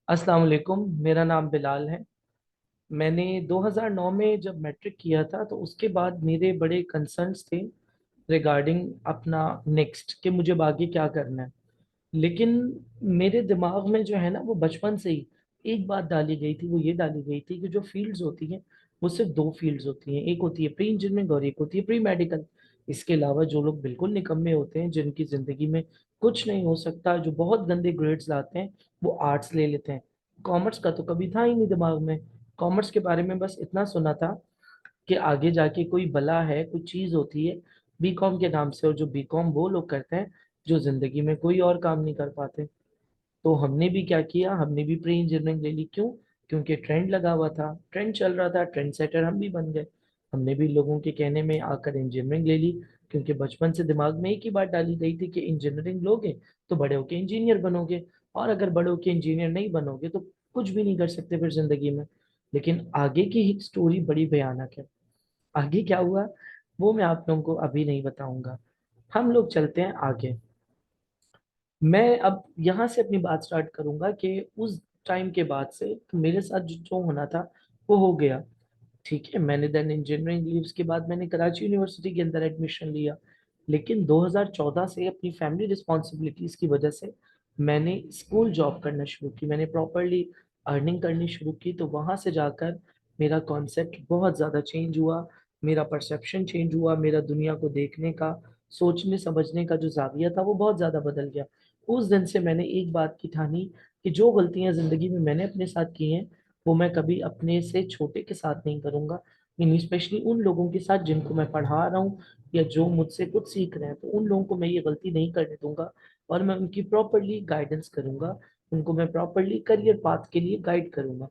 अस्सलाम वालेकुम। मेरा नाम बिलाल है। मैंने 2009 में जब मैट्रिक किया था तो उसके बाद मेरे बड़े कंसर्न्स थे रिगार्डिंग अपना नेक्स्ट कि मुझे आगे क्या करना है। लेकिन मेरे दिमाग में जो है ना, वो बचपन से ही एक बात डाली गई थी। वो ये डाली गई थी कि जो फील्ड्स होती हैं वो सिर्फ दो फील्ड्स होती हैं, एक होती है प्री इंजीनियरिंग और एक होती है प्री मेडिकल। इसके अलावा जो लोग बिल्कुल निकम्मे होते हैं, जिनकी जिंदगी में कुछ नहीं हो सकता, जो बहुत गंदे ग्रेड्स लाते हैं, वो आर्ट्स ले लेते हैं। कॉमर्स का तो कभी था ही नहीं दिमाग में। कॉमर्स के बारे में बस इतना सुना था कि आगे जाके कोई भला है, कोई चीज होती है बीकॉम के नाम से, और जो बीकॉम वो लोग करते हैं जो जिंदगी में कोई और काम नहीं कर पाते। तो हमने भी क्या किया, हमने भी प्री इंजीनियरिंग ले ली। क्यों? क्योंकि ट्रेंड लगा हुआ था, ट्रेंड चल रहा था, ट्रेंड सेटर हम भी बन गए। हमने भी लोगों के कहने में आकर इंजीनियरिंग ले ली, क्योंकि बचपन से दिमाग में एक ही बात डाली गई थी कि इंजीनियरिंग लोगे तो बड़े होके इंजीनियर बनोगे, और अगर बड़े होके इंजीनियर नहीं बनोगे तो कुछ भी नहीं कर सकते फिर जिंदगी में। लेकिन आगे की स्टोरी बड़ी भयानक है। आगे क्या हुआ वो मैं आप लोगों को अभी नहीं बताऊंगा। हम लोग चलते हैं आगे। मैं अब यहाँ से अपनी बात स्टार्ट करूंगा कि उस टाइम के बाद से तो मेरे साथ जो होना था वो हो गया। ठीक है, मैंने देन इंजीनियरिंग ली, उसके बाद मैंने कराची यूनिवर्सिटी के अंदर एडमिशन लिया। लेकिन 2014 से अपनी फैमिली रिस्पॉन्सिबिलिटीज की वजह से मैंने स्कूल जॉब करना शुरू की, मैंने प्रॉपरली अर्निंग करनी शुरू की। तो वहां से जाकर मेरा कॉन्सेप्ट बहुत ज़्यादा चेंज हुआ, मेरा परसेप्शन चेंज हुआ, मेरा दुनिया को देखने का, सोचने समझने का जो जाविया था वो बहुत ज़्यादा बदल गया। उस दिन से मैंने एक बात की ठानी कि जो गलतियां ज़िंदगी में मैंने अपने साथ की हैं वो मैं कभी अपने से छोटे के साथ नहीं करूंगा। इन स्पेशली उन लोगों के साथ जिनको मैं पढ़ा रहा हूँ या जो मुझसे कुछ सीख रहे हैं, तो उन लोगों को मैं ये गलती नहीं करने दूंगा। और मैं उनकी प्रॉपरली गाइडेंस करूंगा, उनको मैं प्रॉपरली करियर पाथ के लिए गाइड करूंगा।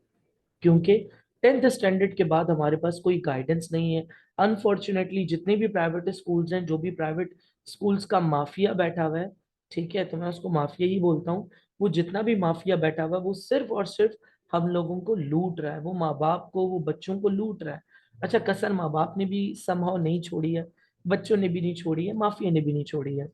क्योंकि 10th स्टैंडर्ड के बाद हमारे पास कोई गाइडेंस नहीं है। अनफॉर्चुनेटली जितने भी प्राइवेट स्कूल्स हैं, जो भी प्राइवेट स्कूल्स का माफिया बैठा हुआ है, ठीक है, तो मैं उसको माफिया ही बोलता हूँ। वो जितना भी माफिया बैठा हुआ है वो सिर्फ और सिर्फ हम लोगों को लूट रहा है, वो माँ बाप को, वो बच्चों को लूट रहा है। अच्छा, कसर माँ बाप ने भी समहाउ नहीं छोड़ी है, बच्चों ने भी नहीं छोड़ी है, माफिया ने भी नहीं छोड़ी है।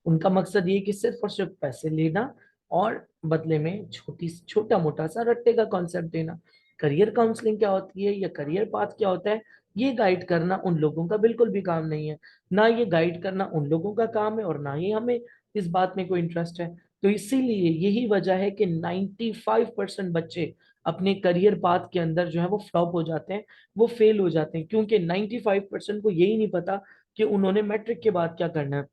उनका मकसद ये है कि सिर्फ और सिर्फ पैसे लेना और बदले में छोटी छोटा मोटा सा रट्टे का कॉन्सेप्ट देना। करियर काउंसलिंग क्या होती है या करियर पाथ क्या होता है, ये गाइड करना उन लोगों का बिल्कुल भी काम नहीं है। ना ये गाइड करना उन लोगों का काम है, और ना ही हमें इस बात में कोई इंटरेस्ट है। तो इसीलिए यही वजह है कि 95% बच्चे अपने करियर पाथ के अंदर जो है वो फ्लॉप हो जाते हैं, वो फेल हो जाते हैं, क्योंकि 95% को यही नहीं पता कि उन्होंने मैट्रिक के बाद क्या करना है।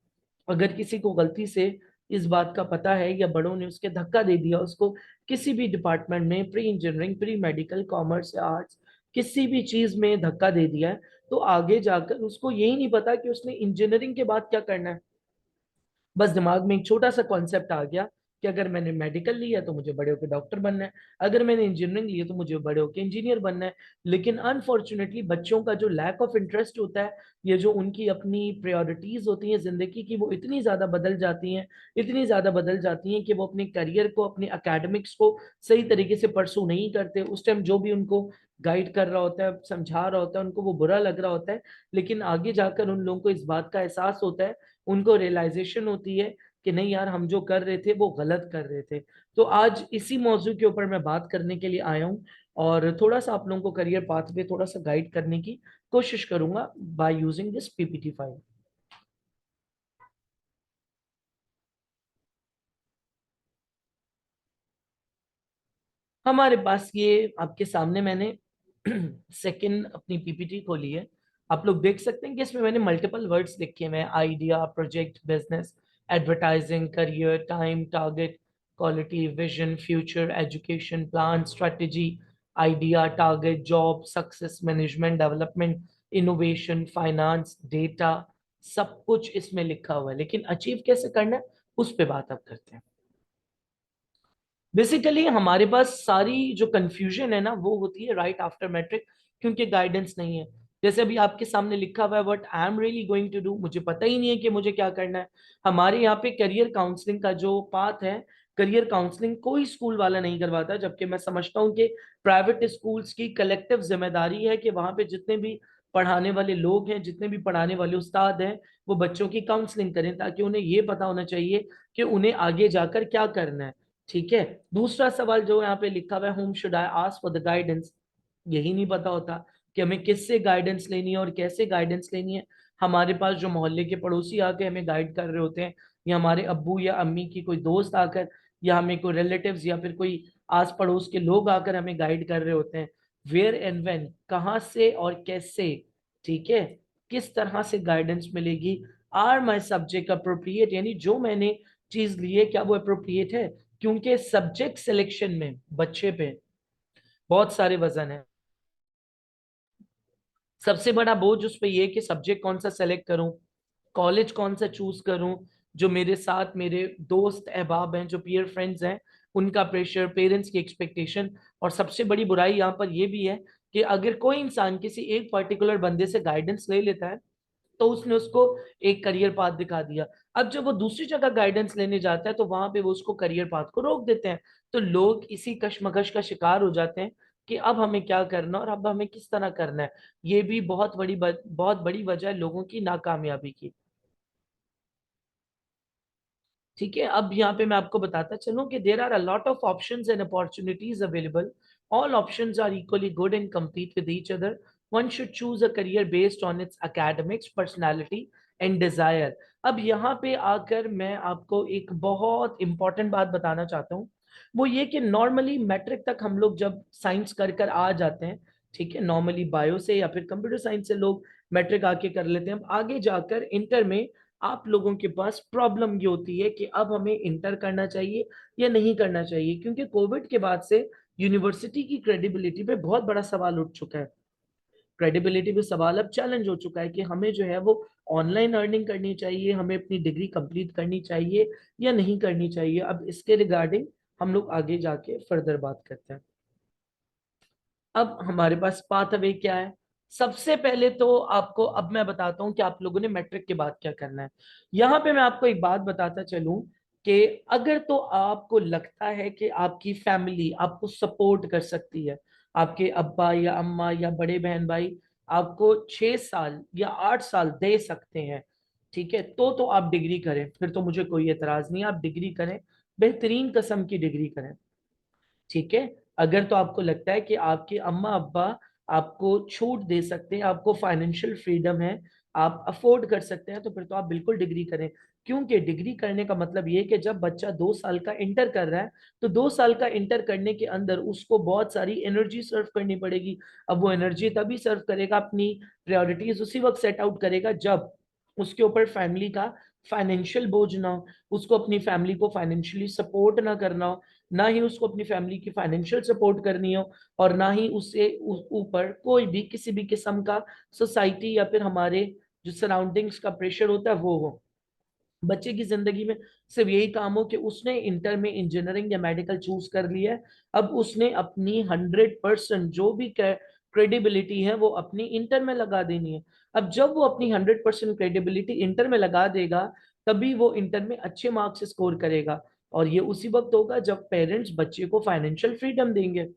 अगर किसी को गलती से इस बात का पता है या बड़ों ने उसके धक्का दे दिया उसको किसी भी डिपार्टमेंट में, pre engineering, pre medical, commerce या आर्ट्स, किसी भी चीज में धक्का दे दिया है, तो आगे जाकर उसको यही नहीं पता कि उसने इंजीनियरिंग के बाद क्या करना है। बस दिमाग में एक छोटा सा कॉन्सेप्ट आ गया कि अगर मैंने मेडिकल लिया तो मुझे बड़े होकर डॉक्टर बनना है, अगर मैंने इंजीनियरिंग लिया तो मुझे बड़े होकर इंजीनियर बनना है। लेकिन अनफॉर्चुनेटली बच्चों का जो लैक ऑफ इंटरेस्ट होता है, ये जो उनकी अपनी प्रायोरिटीज होती हैं जिंदगी की, वो इतनी ज्यादा बदल जाती हैं, इतनी ज्यादा बदल जाती हैं कि वो अपने करियर को, अपने एकेडमिक्स को सही तरीके से परसू नहीं करते। उस टाइम जो भी उनको गाइड कर रहा होता है, समझा रहा होता है, उनको वो बुरा लग रहा होता है। लेकिन आगे जाकर उन लोगों को इस बात का एहसास होता है, उनको रियलाइजेशन होती है कि नहीं यार, हम जो कर रहे थे वो गलत कर रहे थे। तो आज इसी मौजू के ऊपर मैं बात करने के लिए आया हूँ, और थोड़ा सा आप लोगों को करियर पाथ पे थोड़ा सा गाइड करने की कोशिश करूंगा by using this PPT file. हमारे पास ये आपके सामने मैंने सेकंड अपनी पीपीटी खोली है। आप लोग देख सकते हैं कि इसमें मैंने मल्टीपल वर्ड्स लिखे हुए हैं: idea, project, business, advertising, career, time, target, quality, vision, future, education, plan, strategy, idea, target, job, success, management, development, innovation, finance, data. सब कुछ इसमें लिखा हुआ है, लेकिन अचीव कैसे करना है उस पर बात अब करते हैं। बेसिकली हमारे पास सारी जो कंफ्यूजन है ना वो होती है राइट आफ्टर मैट्रिक, क्योंकि गाइडेंस नहीं है। जैसे अभी आपके सामने लिखा हुआ है, what I am really going to do, मुझे पता ही नहीं है कि मुझे क्या करना है। हमारे यहाँ पे करियर काउंसलिंग का जो पाथ है, करियर काउंसलिंग कोई स्कूल वाला नहीं करवाता, जबकि मैं समझता हूँ कि प्राइवेट स्कूल्स की कलेक्टिव जिम्मेदारी है कि वहां पे जितने भी पढ़ाने वाले लोग हैं, जितने भी पढ़ाने वाले उस्ताद हैं, वो बच्चों की काउंसलिंग करें, ताकि उन्हें ये पता होना चाहिए कि उन्हें आगे जाकर क्या करना है। ठीक है। दूसरा सवाल जो यहाँ पे लिखा हुआ है, home should I ask for the guidance, यही नहीं पता होता कि हमें किससे गाइडेंस लेनी है और कैसे गाइडेंस लेनी है। हमारे पास जो मोहल्ले के पड़ोसी आके हमें गाइड कर रहे होते हैं, या हमारे अब्बू या अम्मी की कोई दोस्त आकर, या हमें कोई रिलेटिव्स या फिर कोई आस पड़ोस के लोग आकर हमें गाइड कर रहे होते हैं। वेयर एंड व्हेन, कहाँ से और कैसे, ठीक है, किस तरह से गाइडेंस मिलेगी। आर माई सब्जेक्ट अप्रोप्रिएट, यानी जो मैंने चीज ली है क्या वो अप्रोप्रिएट है। क्योंकि सब्जेक्ट सिलेक्शन में बच्चे पे बहुत सारे वजन है। सबसे बड़ा बोझ उस पे ये है कि सब्जेक्ट कौन सा सेलेक्ट करूं, कॉलेज कौन सा चूज करूं, जो मेरे साथ मेरे दोस्त अहबाब हैं, जो पीयर फ्रेंड्स हैं, उनका प्रेशर, पेरेंट्स की एक्सपेक्टेशन। और सबसे बड़ी बुराई यहाँ पर यह भी है कि अगर कोई इंसान किसी एक पर्टिकुलर बंदे से गाइडेंस ले लेता है, तो उसने उसको एक करियर पाथ दिखा दिया। अब जब वो दूसरी जगह गाइडेंस लेने जाता है तो वहां पे वो उसको करियर पाथ को रोक देते हैं। तो लोग इसी कश्मकश का शिकार हो जाते हैं कि अब हमें क्या करना और अब हमें किस तरह करना है। ये भी बहुत बड़ी वजह है लोगों की नाकामयाबी की। ठीक है। अब यहाँ पे मैं आपको बताता चलूं कि there are a lot of options and opportunities available. All options are equally good and compete with each other. One should choose a career based on its academics, personality and desire. अब यहाँ पे आकर मैं आपको एक बहुत important बात बताना चाहता हूँ। वो ये कि नॉर्मली मैट्रिक तक हम लोग जब साइंस कर कर आ जाते हैं, ठीक है, नॉर्मली बायो से या फिर कंप्यूटर साइंस से लोग मैट्रिक आके कर लेते हैं। अब आगे जाकर इंटर में आप लोगों के पास प्रॉब्लम ये होती है कि अब हमें इंटर करना चाहिए या नहीं करना चाहिए, क्योंकि कोविड के बाद से यूनिवर्सिटी की क्रेडिबिलिटी पे बहुत बड़ा सवाल उठ चुका है। क्रेडिबिलिटी पे सवाल अब चैलेंज हो चुका है कि हमें जो है वो ऑनलाइन अर्निंग करनी चाहिए, हमें अपनी डिग्री कंप्लीट करनी चाहिए या नहीं करनी चाहिए। अब इसके रिगार्डिंग हम लोग आगे जाके फर्दर बात करते हैं। अब हमारे पास पाथवे क्या है। सबसे पहले तो आपको अब मैं बताता हूं कि आप लोगों ने मैट्रिक के बाद क्या करना है। यहां पे मैं आपको एक बात बताता चलूं कि अगर तो आपको लगता है कि आपकी फैमिली आपको सपोर्ट कर सकती है, आपके अब्बा या अम्मा या बड़े बहन भाई आपको 6 साल या 8 साल दे सकते हैं, ठीक है, तो आप डिग्री करें, फिर तो मुझे कोई एतराज नहीं है, आप डिग्री करें, बेहतरीन किस्म की डिग्री करें। ठीक है। अगर तो आपको लगता है कि आपके अम्मा अब्बा आपको छूट दे सकते हैं, आपको फाइनेंशियल फ्रीडम है, आप अफोर्ड कर सकते हैं, तो फिर तो आप बिल्कुल डिग्री करें। क्योंकि डिग्री करने का मतलब ये है कि जब बच्चा 2 साल का इंटर कर रहा है, तो 2 साल का इंटर करने के अंदर उसको बहुत सारी एनर्जी सर्व करनी पड़ेगी। अब वो एनर्जी तभी सर्व करेगा, अपनी प्रायोरिटीज उसी वक्त सेट आउट करेगा जब उसके ऊपर फैमिली का फाइनेंशियल बोझ ना हो, उसको अपनी फैमिली को फाइनेंशियली सपोर्ट ना करना हो, ना ही उसको अपनी फैमिली की फाइनेंशियल सपोर्ट करनी हो, और ना ही उससे ऊपर कोई भी किसी भी किस्म का सोसाइटी या फिर हमारे जो सराउंडिंग्स का प्रेशर होता है वो हो। बच्चे की जिंदगी में सिर्फ यही काम हो कि उसने इंटर में इंजीनियरिंग या मेडिकल चूज कर लिया है। अब उसने अपनी 100% जो भी क्रेडिबिलिटी है वो अपनी इंटर में लगा देनी है। अब जब वो अपनी 100% क्रेडिबिलिटी इंटर में लगा देगा, तभी वो इंटर में अच्छे मार्क्स स्कोर करेगा। और ये उसी वक्त होगा जब पेरेंट्स बच्चे को फाइनेंशियल फ्रीडम देंगे।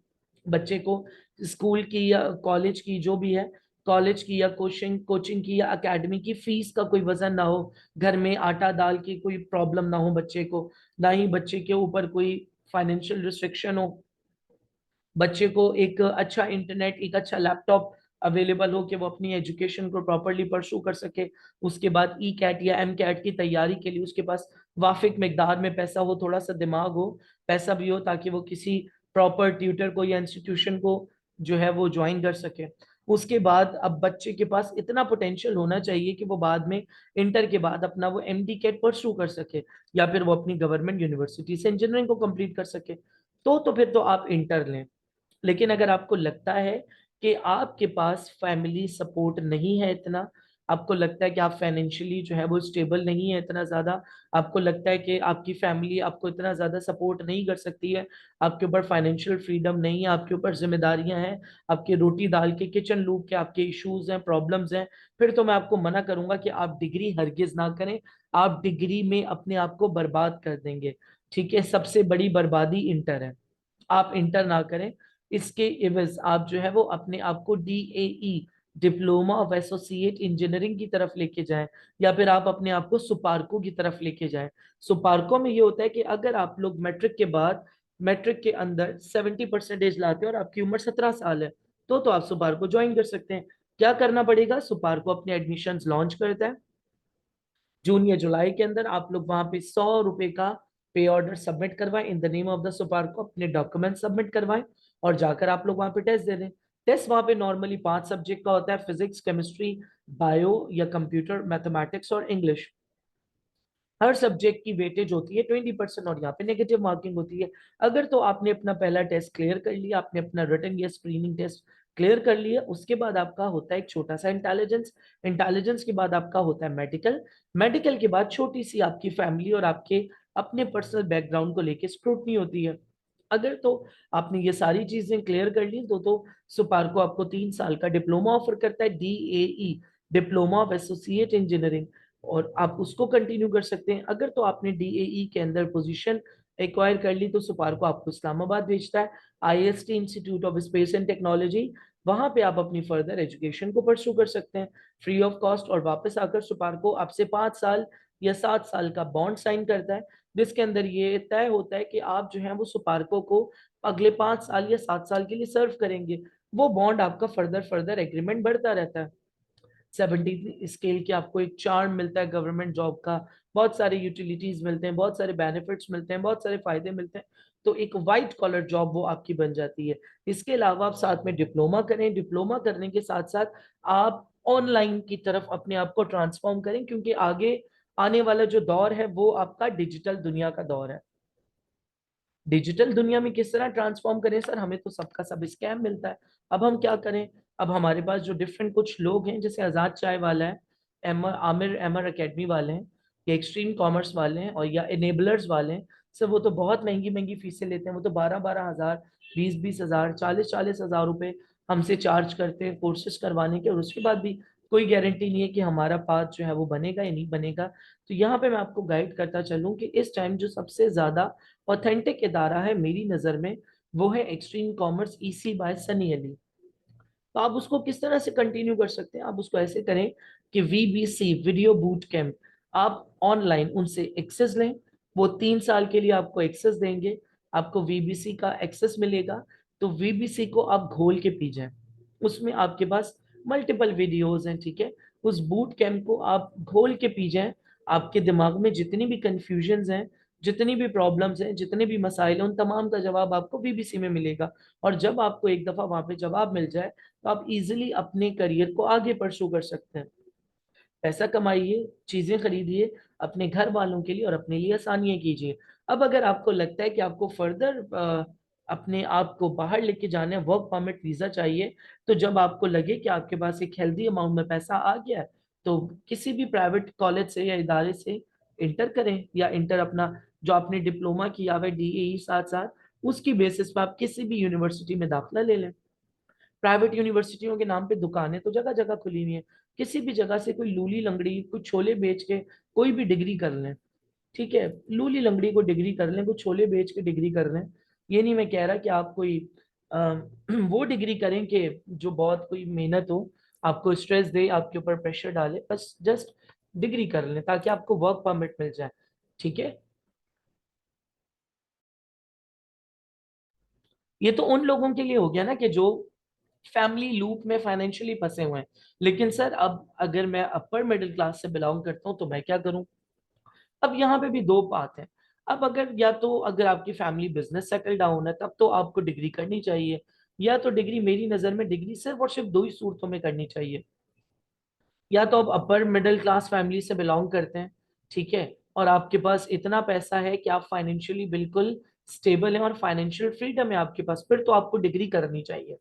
बच्चे को स्कूल की या कॉलेज की जो भी है, कॉलेज की या कोचिंग कोचिंग की या एकेडमी की फीस का कोई वजन ना हो, घर में आटा दाल की कोई प्रॉब्लम ना हो बच्चे को, ना ही बच्चे के ऊपर कोई फाइनेंशियल रिस्ट्रिक्शन हो। बच्चे को एक अच्छा इंटरनेट, एक अच्छा लैपटॉप अवेलेबल हो कि वो अपनी एजुकेशन को प्रॉपरली परसू कर सके। उसके बाद ई कैट या एम कैट की तैयारी के लिए उसके पास वाफिक मिकदार में पैसा हो, थोड़ा सा दिमाग हो, पैसा भी हो, ताकि वो किसी प्रॉपर ट्यूटर को या इंस्टीट्यूशन को जो है वो ज्वाइन कर सके। उसके बाद अब बच्चे के पास इतना पोटेंशियल होना चाहिए कि वो बाद में इंटर के बाद अपना वो एमडी कैट परसू कर सके, या फिर वो अपनी गवर्नमेंट यूनिवर्सिटी से इंजीनियरिंग को कंप्लीट कर सके। तो फिर तो आप इंटर लें। लेकिन अगर आपको लगता है कि आपके पास फैमिली सपोर्ट नहीं है इतना, आपको लगता है कि आप फाइनेंशियली जो है वो स्टेबल नहीं है इतना ज्यादा, आपको लगता है कि आपकी फैमिली आपको इतना ज्यादा सपोर्ट नहीं कर सकती है, आपके ऊपर फाइनेंशियल फ्रीडम नहीं है, आपके ऊपर जिम्मेदारियां हैं, आपके रोटी दाल के किचन लूप के आपके इश्यूज हैं, प्रॉब्लम्स हैं, फिर तो मैं आपको मना करूंगा कि आप डिग्री हरगिज ना करें। आप डिग्री में अपने आप को बर्बाद कर देंगे। ठीक है। सबसे बड़ी बर्बादी इंटर है। आप इंटर ना करें। इसके एवज आप जो है वो अपने आप को DAE, diploma of associate engineering की तरफ लेके जाएं, या फिर आप अपने आप को सुपार्को की तरफ लेके जाएं। सुपार्को में ये होता है कि अगर आप लोग मैट्रिक के बाद, मैट्रिक के अंदर 70% लाते हैं और आपकी उम्र 17 साल है, तो आप सुपार्को ज्वाइन कर सकते हैं। क्या करना पड़ेगा? सुपार्को अपने एडमिशन लॉन्च करता है जून या जुलाई के अंदर। आप लोग वहां पे 100 रुपए का पे ऑर्डर सबमिट करवाएं in the name of the SUPARCO, अपने डॉक्यूमेंट सबमिट करवाएं और जाकर आप लोग वहां पे टेस्ट दे दें। टेस्ट वहां पे नॉर्मली 5 सब्जेक्ट का होता है, फिजिक्स, केमिस्ट्री, बायो या कंप्यूटर, मैथमेटिक्स और इंग्लिश। हर सब्जेक्ट की वेटेज होती है 20% और यहाँ पे नेगेटिव मार्किंग होती है। अगर तो आपने अपना पहला टेस्ट क्लियर कर लिया, आपने अपना रिटन या स्क्रीनिंग टेस्ट क्लियर कर लिया, उसके बाद आपका होता है एक छोटा सा इंटेलिजेंस। इंटेलिजेंस के बाद आपका होता है मेडिकल। मेडिकल के बाद छोटी सी आपकी फैमिली और आपके अपने पर्सनल बैकग्राउंड को लेके स्क्रूटनी होती है। अगर तो आपने ये सारी चीजें क्लियर कर ली तो सुपार्को आपको 3 साल का डिप्लोमा ऑफर करता है, DAE, diploma of associate engineering, और आप उसको कंटिन्यू कर सकते हैं। अगर तो आपने DAE के अंदर पोजीशन एक्वायर कर ली तो सुपार्को आपको इस्लामाबाद भेजता है, IST, institute of space and technology. वहां पे आप अपनी फर्दर एजुकेशन को परस्यू कर सकते हैं फ्री ऑफ कॉस्ट। और वापस आकर सुपार्को आपसे 5 साल या 7 साल का बॉन्ड साइन करता है, जिसके अंदर ये तय होता है कि आप जो है वो सुपार्को को अगले 5 साल या 7 साल के लिए सर्व करेंगे। वो बॉन्ड आपका फर्दर फर्दर एग्रीमेंट बढ़ता रहता है। 70 स्केल के आपको एक चार्म मिलता है गवर्नमेंट जॉब का, बहुत सारे यूटिलिटीज मिलते हैं, बहुत सारे बेनिफिट्स मिलते हैं, बहुत सारे फायदे मिलते हैं। तो एक वाइट कॉलर जॉब वो आपकी बन जाती है। इसके अलावा आप साथ में डिप्लोमा करें, डिप्लोमा करने के साथ साथ आप ऑनलाइन की तरफ अपने आप को ट्रांसफॉर्म करें, क्योंकि आगे आने वाला जो दौर है वो आपका डिजिटल दुनिया का दौर है। डिजिटल दुनिया में किस तरह ट्रांसफॉर्म करें सर? हमें तो सबका सब स्कैम मिलता है। अब हम क्या करें? अब हमारे पास जो डिफरेंट कुछ लोग हैं, जैसे आजाद चाय वाला है, एमर आमिर एमर एकेडमी वाले हैं, या एक्सट्रीम कॉमर्स वाले हैं, और या इनेबलर्स वाले हैं। सर वो तो बहुत महंगी महंगी फीसें लेते हैं, वो तो 12-12 हज़ार, 20-20 हज़ार, 40-40 हज़ार रुपए हमसे चार्ज करते हैं कोर्सेज करवाने के, और उसके बाद भी कोई गारंटी नहीं है कि हमारा पाथ जो है वो बनेगा या नहीं बनेगा। तो यहाँ पे मैं आपको गाइड करता चलूँ कि इस टाइम जो सबसे ज्यादा ऑथेंटिक इदारा है मेरी नज़र में, वो है extreme commerce EC by Sunny Ali. तो आप उसको किस तरह से कंटिन्यू कर सकते हैं? आप उसको ऐसे करें कि VBC, वीडियो बूट कैंप, आप ऑनलाइन उनसे एक्सेस लें। वो 3 साल के लिए आपको एक्सेस देंगे, आपको VBC का एक्सेस मिलेगा। तो VBC को आप घोल के पी जाएं, उसमें आपके पास मल्टीपल वीडियोज हैं, ठीक है? उस बूट कैंप को आप घोल के पी जाएं। आपके दिमाग में जितनी भी कंफ्यूजन्स हैं, जितनी भी प्रॉब्लम्स हैं, जितने भी मसाइल हैं, उन तमाम का जवाब आपको VBC में मिलेगा। और जब आपको एक दफा वहां पे जवाब मिल जाए, तो आप इजीली अपने करियर को आगे परस्यू कर सकते हैं। पैसा कमाइए, चीजें खरीदिए, अपने घर वालों के लिए और अपने लिए आसानियां कीजिए। अब अगर आपको लगता है कि आपको फर्दर अपने आप को बाहर लेके जाना है, वर्क परमिट वीजा चाहिए, तो जब आपको लगे कि आपके पास एक हेल्दी अमाउंट में पैसा आ गया है, तो किसी भी प्राइवेट कॉलेज से या इदारे से इंटर करें, या इंटर अपना जो आपने डिप्लोमा किया हुआ है DAE साथ साथ, उसकी बेसिस पर आप किसी भी यूनिवर्सिटी में दाखिला ले लें। प्राइवेट यूनिवर्सिटियों के नाम पे दुकानें तो जगह जगह खुली हुई हैं। किसी भी जगह से कोई लूली लंगड़ी कुछ छोले बेच के कोई भी डिग्री कर लें, ठीक है? लूली लंगड़ी को डिग्री कर लें, कुछ छोले बेच के डिग्री कर लें। ये नहीं मैं कह रहा कि आप कोई अ, वो डिग्री करें कि जो बहुत कोई मेहनत हो, आपको स्ट्रेस दे, आपके ऊपर प्रेशर डाले, बस जस्ट डिग्री कर लें ताकि आपको वर्क परमिट मिल जाए, ठीक है? ये तो उन लोगों के लिए हो गया ना कि जो फैमिली लूप में फाइनेंशियली फंसे हुए हैं। लेकिन सर अब अगर मैं अपर मिडिल क्लास से बिलोंग करता हूँ तो मैं क्या करूँ? अब यहाँ पे भी दो बात है। अब अगर या तो अगर आपकी फैमिली बिजनेस सेटल डाउन है, तब तो आपको डिग्री करनी चाहिए। या तो डिग्री, मेरी नजर में डिग्री सिर्फ और सिर्फ दो ही सूरतों में करनी चाहिए। या तो आप अपर मिडिल क्लास फैमिली से बिलोंग करते हैं, ठीक है, और आपके पास इतना पैसा है कि आप फाइनेंशियली बिल्कुल स्टेबल हैं और फाइनेंशियल फ्रीडम है आपके पास, फिर तो आपको डिग्री करनी चाहिए,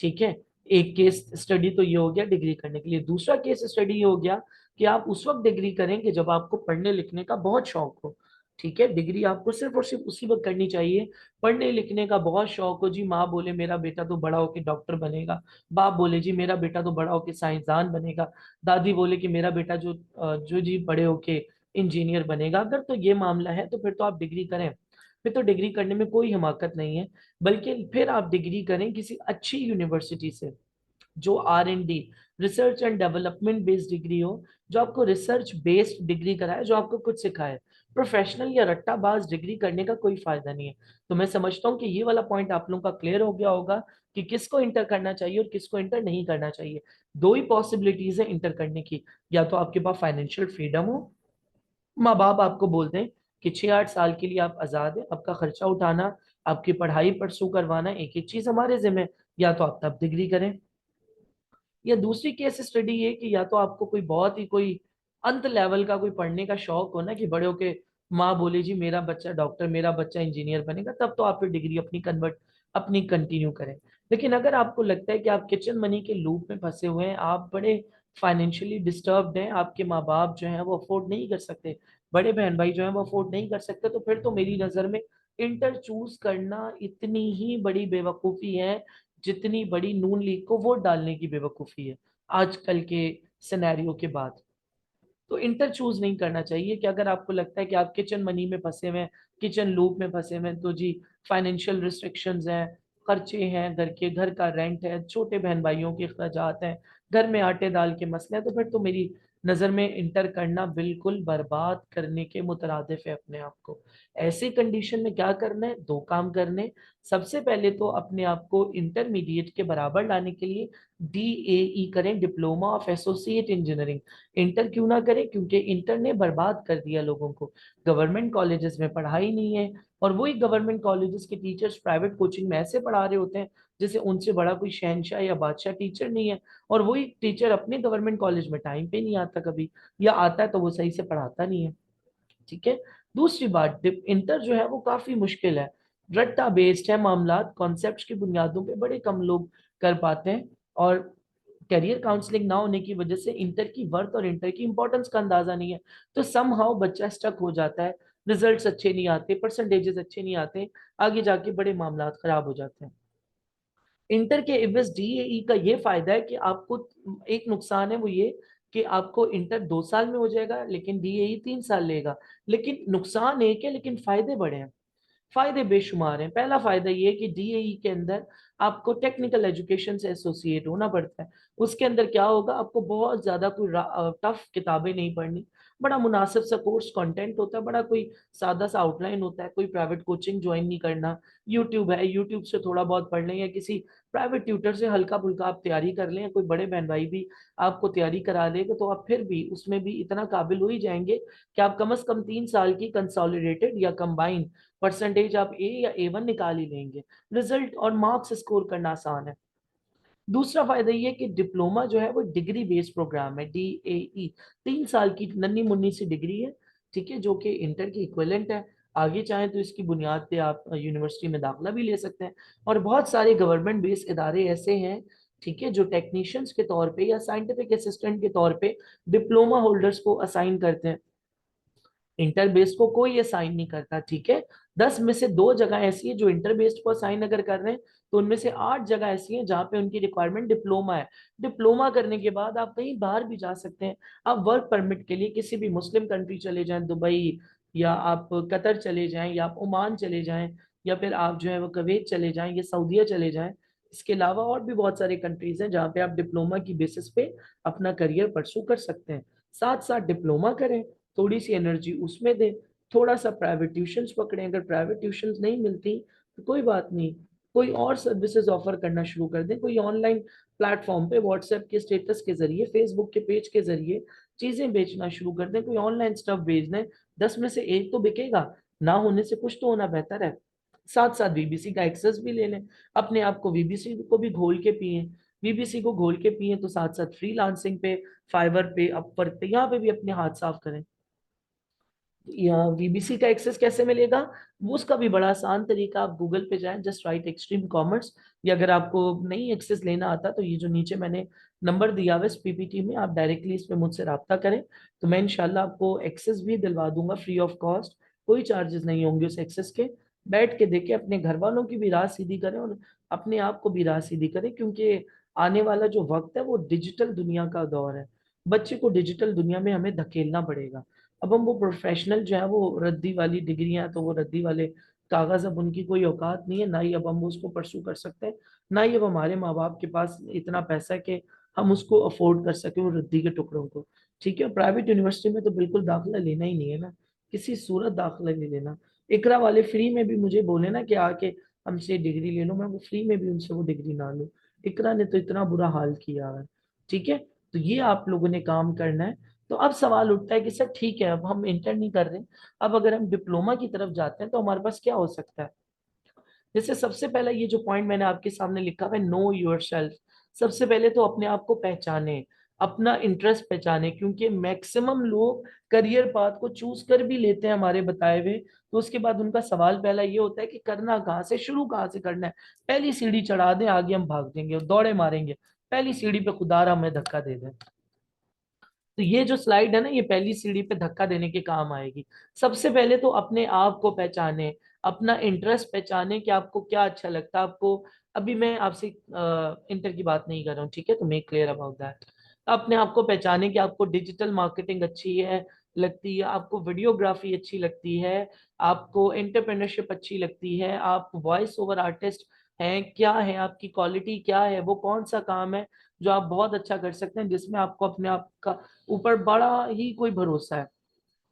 ठीक है? एक केस स्टडी तो ये हो गया डिग्री करने के लिए। दूसरा केस स्टडी ये हो गया कि आप उस वक्त डिग्री करेंगे जब आपको पढ़ने लिखने का बहुत शौक हो, ठीक है? डिग्री आपको सिर्फ और सिर्फ उसी वक्त करनी चाहिए, पढ़ने लिखने का बहुत शौक हो जी, माँ बोले मेरा बेटा तो बड़ा होके डॉक्टर बनेगा, बाप बोले जी मेरा बेटा तो बड़ा होके साइंसदान बनेगा, दादी बोले कि मेरा बेटा जो जी बड़े होके इंजीनियर बनेगा। अगर तो ये मामला है तो फिर तो आप डिग्री करें, फिर तो डिग्री करने में कोई हिमाकत नहीं है। बल्कि फिर आप डिग्री करें किसी अच्छी यूनिवर्सिटी से, जो R&D, research and development based degree हो, जो आपको रिसर्च बेस्ड डिग्री कराए, जो आपको कुछ सिखाए। प्रोफेशनल या रट्टाबाज डिग्री करने का कोई फायदा नहीं है। तो मैं समझता हूँ कि ये वाला पॉइंट आप लोगों का क्लियर हो गया होगा कि किसको इंटर करना चाहिए और किसको इंटर नहीं करना चाहिए। दो ही पॉसिबिलिटीज है इंटर करने की, या तो आपके पास फाइनेंशियल फ्रीडम हो, माँ बाप आपको बोलते हैं कि 6-8 साल के लिए आप आजाद हैं, आपका खर्चा उठाना, आपकी पढ़ाई परसू करवाना, एक एक चीज हमारे जिम्मे, या तो आप तब डिग्री करें। या दूसरी केस स्टडी ये कि या तो आपको कोई बहुत ही कोई अंत लेवल का कोई पढ़ने का शौक हो ना, कि बड़े होके माँ बोले जी मेरा बच्चा डॉक्टर, मेरा बच्चा इंजीनियर बनेगा, तब तो आप फिर डिग्री अपनी कंटिन्यू करें। लेकिन अगर आपको लगता है कि आप किचन मनी के लूप में फंसे हुए हैं, आप बड़े फाइनेंशियली डिस्टर्ब्ड हैं, आपके माँ बाप जो हैं वो अफोर्ड नहीं कर सकते, बड़े बहन भाई जो हैं वो अफोर्ड नहीं कर सकते, तो फिर तो मेरी नजर में इंटर चूज करना इतनी ही बड़ी बेवकूफी है जितनी बड़ी नून लीग को वोट डालने की बेवकूफी है आजकल के सिनेरियो के बाद। तो इंटर चूज नहीं करना चाहिए। कि अगर आपको लगता है कि आप किचन मनी में फंसे हुए हैं, किचन लूप में फंसे हुए हैं, तो जी फाइनेंशियल रिस्ट्रिक्शंस हैं, खर्चे हैं, घर का रेंट है, छोटे बहन भाइयों के अखराजात हैं, घर में आटे दाल के मसले हैं, तो फिर तो मेरी नजर में इंटर करना बिल्कुल बर्बाद करने के मुतरादिफ है अपने आप को। ऐसी कंडीशन में क्या करना है, दो काम करने। सबसे पहले तो अपने आप को इंटरमीडिएट के बराबर लाने के लिए DAE करें, diploma of associate engineering. Inter क्यों ना करें, क्योंकि इंटर ने बर्बाद कर दिया लोगों को। गवर्नमेंट कॉलेजेस में पढ़ाई नहीं है, और वही गवर्नमेंट कॉलेजेस के टीचर्स प्राइवेट कोचिंग में ऐसे पढ़ा रहे होते हैं जैसे उनसे बड़ा कोई शहंशाह या बादशाह टीचर नहीं है। और वही टीचर अपने गवर्नमेंट कॉलेज में टाइम पे नहीं आता कभी, या आता है तो वो सही से पढ़ाता नहीं है। ठीक है। दूसरी बात, इंटर जो है वो काफी मुश्किल है, रट्टा बेस्ड है मामला, कॉन्सेप्ट्स की बुनियादों पे बड़े कम लोग कर पाते हैं। और करियर काउंसलिंग ना होने की वजह से इंटर की वर्थ और इंटर की इंपॉर्टेंस का अंदाजा नहीं है। तो समहाउ बच्चा स्टक हो जाता है, रिजल्ट्स अच्छे नहीं आते, परसेंटेजेस अच्छे नहीं आते, आगे जाके बड़े मामला खराब हो जाते हैं। इंटर के एवज DAE का ये फायदा है कि आपको, एक नुकसान है वो ये कि आपको इंटर 2 साल में हो जाएगा, लेकिन DAE 3 साल लेगा। लेकिन नुकसान एक है, लेकिन फायदे बड़े हैं, फायदे बेशुमार हैं। पहला फायदा ये है कि DAE के अंदर आपको टेक्निकल एजुकेशन से एसोसिएट होना पड़ता है। उसके अंदर क्या होगा, आपको बहुत ज्यादा कोई टफ किताबें नहीं पढ़नी, बड़ा मुनासिब सा कोर्स कंटेंट होता है, बड़ा कोई सादा सा आउटलाइन होता है, कोई प्राइवेट कोचिंग ज्वाइन नहीं करना। यूट्यूब है, यूट्यूब से थोड़ा बहुत पढ़ लें, या किसी प्राइवेट ट्यूटर से हल्का फुल्का आप तैयारी कर लें, या कोई बड़े बहन भाई भी आपको तैयारी करा देगा, तो आप फिर भी उसमें भी इतना काबिल हो ही जाएंगे कि आप कम से कम 3 साल की कंसोलिडेटेड या कंबाइंड परसेंटेज आप A या A1 निकाल ही लेंगे। रिजल्ट और मार्क्स स्कोर करना आसान है। दूसरा फायदा ये कि डिप्लोमा जो है वो डिग्री बेस्ड प्रोग्राम है, DAE 3 साल की नन्ही मुन्नी सी डिग्री है, ठीक है, जो कि इंटर की इक्विवेलेंट है। आगे चाहें तो इसकी बुनियाद पे आप यूनिवर्सिटी में दाखिला भी ले सकते हैं। और बहुत सारे गवर्नमेंट बेस्ड इदारे ऐसे हैं, ठीक है, जो टेक्नीशियंस के तौर पे या साइंटिफिक असिस्टेंट के तौर पे डिप्लोमा होल्डर्स को असाइन करते हैं। इंटर बेस्ड को कोई असाइन नहीं करता, ठीक है। 10 में से 2 जगह ऐसी है जो इंटर बेस्ड को असाइन अगर कर रहे हैं, तो उनमें से 8 जगह ऐसी हैं जहाँ पे उनकी रिक्वायरमेंट डिप्लोमा है। डिप्लोमा करने के बाद आप कहीं बाहर भी जा सकते हैं। आप वर्क परमिट के लिए किसी भी मुस्लिम कंट्री चले जाएं, दुबई, या आप कतर चले जाएं, या आप ओमान चले जाएं, या फिर आप जो है वो कुवैत चले जाएं, या सऊदीया चले जाएं। इसके अलावा और भी बहुत सारे कंट्रीज हैं जहाँ पे आप डिप्लोमा की बेसिस पे अपना करियर परसू कर सकते हैं। साथ साथ डिप्लोमा करें, थोड़ी सी एनर्जी उसमें दें, थोड़ा सा प्राइवेट ट्यूशंस पकड़ें। अगर प्राइवेट ट्यूशंस नहीं मिलती तो कोई बात नहीं, कोई और सर्विसेज ऑफर करना शुरू कर दें, कोई ऑनलाइन प्लेटफॉर्म पे व्हाट्सएप के स्टेटस के जरिए, फेसबुक के पेज के जरिए चीजें बेचना शुरू कर दें, कोई ऑनलाइन स्टफ बेच दें। 10 में से 1 तो बिकेगा, ना होने से कुछ तो होना बेहतर है। साथ साथ VBC का एक्सेस भी ले लें, अपने आप को VBC को भी घोल के पिए। VBC को घोल के पिए तो साथ साथ फ्रीलांसिंग पे, फाइवर पे, अपवर्क पे, यहाँ पे भी अपने हाथ साफ करें। या VBC का एक्सेस कैसे मिलेगा, वो उसका भी बड़ा आसान तरीका, आप गूगल पे जाएं, जस्ट राइट एक्सट्रीम कॉमर्स। या अगर आपको नहीं एक्सेस लेना आता तो ये जो नीचे मैंने नंबर दिया हुआ है इस PPT में, आप डायरेक्टली इस पे मुझसे रब्ता करें, तो मैं इंशाल्लाह आपको एक्सेस भी दिलवा दूंगा फ्री ऑफ कॉस्ट। कोई चार्जेस नहीं होंगे उस एक्सेस के। बैठ के देखें, अपने घर वालों की भी राह सीधी करें और अपने आप को भी राह सीधी करें, क्योंकि आने वाला जो वक्त है वो डिजिटल दुनिया का दौर है। बच्चे को डिजिटल दुनिया में हमें धकेलना पड़ेगा। अब हम वो प्रोफेशनल जो है वो रद्दी वाली डिग्रियां, तो वो रद्दी वाले कागज अब उनकी कोई औकात नहीं है, ना ही अब हम उसको परसू कर सकते हैं, ना ही अब हमारे माँ बाप के पास इतना पैसा है कि हम उसको अफोर्ड कर सके वो रद्दी के टुकड़ों को। ठीक है, प्राइवेट यूनिवर्सिटी में तो बिल्कुल दाखिला लेना ही नहीं है ना, किसी सूरत दाखिला नहीं लेना। इकरा वाले फ्री में भी मुझे बोले ना कि आके हमसे डिग्री ले लो, मैं वो फ्री में भी उनसे वो डिग्री ना लूं। इकरा ने तो इतना बुरा हाल किया है। ठीक है, तो ये आप लोगों ने काम करना है। तो अब सवाल उठता है कि सर ठीक है, अब हम इंटर नहीं कर रहे, अब अगर हम डिप्लोमा की तरफ जाते हैं तो हमारे पास क्या हो सकता है। जैसे सबसे पहला ये जो पॉइंट मैंने आपके सामने लिखा है, नो योर सेल्फ। सबसे पहले तो अपने आप को पहचाने, अपना इंटरेस्ट पहचाने, क्योंकि मैक्सिमम लोग करियर पाथ को चूज कर भी लेते हैं हमारे बताए हुए, तो उसके बाद उनका सवाल पहला ये होता है कि करना कहाँ से, शुरू कहाँ से करना है। पहली सीढ़ी चढ़ा दें, आगे हम भाग देंगे, दौड़े मारेंगे, पहली सीढ़ी पे खुदारा हमें धक्का दे दें। तो ये जो स्लाइड है ना, ये पहली सीढ़ी पे धक्का देने के काम आएगी। सबसे पहले तो अपने आप को पहचाने, अपना इंटरेस्ट पहचाने कि आपको क्या अच्छा लगता है। आपको, अभी मैं आपसे इंटर की बात नहीं कर रहा हूँ, ठीक है, तो मेक क्लियर अबाउट दैट। अपने आप को पहचाने कि आपको डिजिटल मार्केटिंग अच्छी है लगती है, आपको वीडियोग्राफी अच्छी लगती है, आपको एंटरप्रेन्योरशिप अच्छी लगती है, आप वॉइस ओवर आर्टिस्ट हैं, क्या है आपकी क्वालिटी, क्या है वो, कौन सा काम है जो आप बहुत अच्छा कर सकते हैं, जिसमें आपको अपने आप का ऊपर बड़ा ही कोई भरोसा है।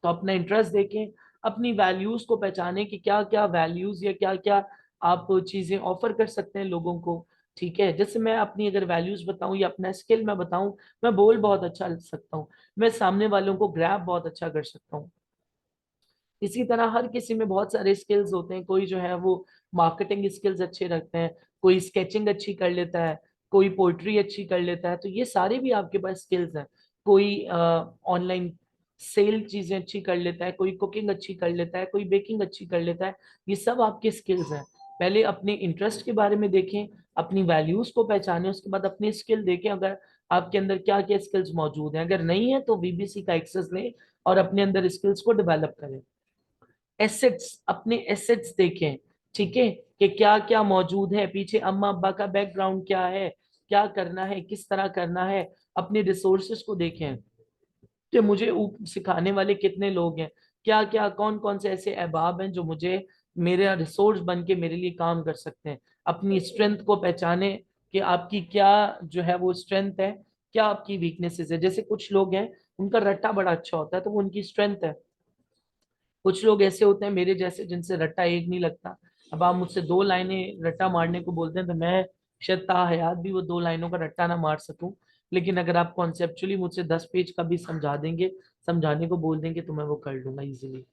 तो अपना इंटरेस्ट देखें, अपनी वैल्यूज को पहचानें कि क्या क्या वैल्यूज या क्या क्या आप चीजें ऑफर कर सकते हैं लोगों को। ठीक है, जैसे मैं अपनी अगर वैल्यूज बताऊं या अपना स्किल मैं बताऊं, मैं बोल बहुत अच्छा लिख सकता हूँ, मैं सामने वालों को ग्रैब बहुत अच्छा कर सकता हूँ। इसी तरह हर किसी में बहुत सारे स्किल्स होते हैं, कोई जो है वो मार्केटिंग स्किल्स अच्छे रखते हैं, कोई स्केचिंग अच्छी कर लेता है, कोई पोइट्री अच्छी कर लेता है, तो ये सारे भी आपके पास स्किल्स हैं। कोई ऑनलाइन सेल चीजें अच्छी कर लेता है, कोई कुकिंग अच्छी कर लेता है, कोई बेकिंग अच्छी कर लेता है, ये सब आपके स्किल्स हैं। पहले अपने इंटरेस्ट के बारे में देखें, अपनी वैल्यूज को पहचानें, उसके बाद अपनी स्किल देखें, अगर आपके अंदर क्या क्या स्किल्स मौजूद हैं, अगर नहीं है तो वीबीसी का एक्सेस लें और अपने अंदर स्किल्स को डेवलप करें। एसेट्स, अपने एसेट्स देखें, ठीक है, कि क्या क्या मौजूद है पीछे, अम्मा अब्बा का बैकग्राउंड क्या है, क्या करना है, किस तरह करना है। अपने रिसोर्सेज को देखें कि मुझे सिखाने वाले कितने लोग हैं, क्या क्या कौन कौन से ऐसे अहबाब हैं जो मुझे मेरा रिसोर्स बन के मेरे लिए काम कर सकते हैं। अपनी स्ट्रेंथ को पहचाने कि आपकी क्या जो है वो स्ट्रेंथ है, क्या आपकी वीकनेसेस है। जैसे कुछ लोग हैं उनका रट्टा बड़ा अच्छा होता है, तो वो उनकी स्ट्रेंथ है। कुछ लोग ऐसे होते हैं मेरे जैसे जिनसे रट्टा एक नहीं लगता। अब आप मुझसे दो लाइनें रट्टा मारने को बोलते हैं तो मैं शायद ताहयात भी वो दो लाइनों का रट्टा ना मार सकूं, लेकिन अगर आप कॉन्सेप्चुअली मुझसे 10 पेज का भी समझा देंगे, समझाने को बोल देंगे, तो मैं वो कर लूंगा इजीली।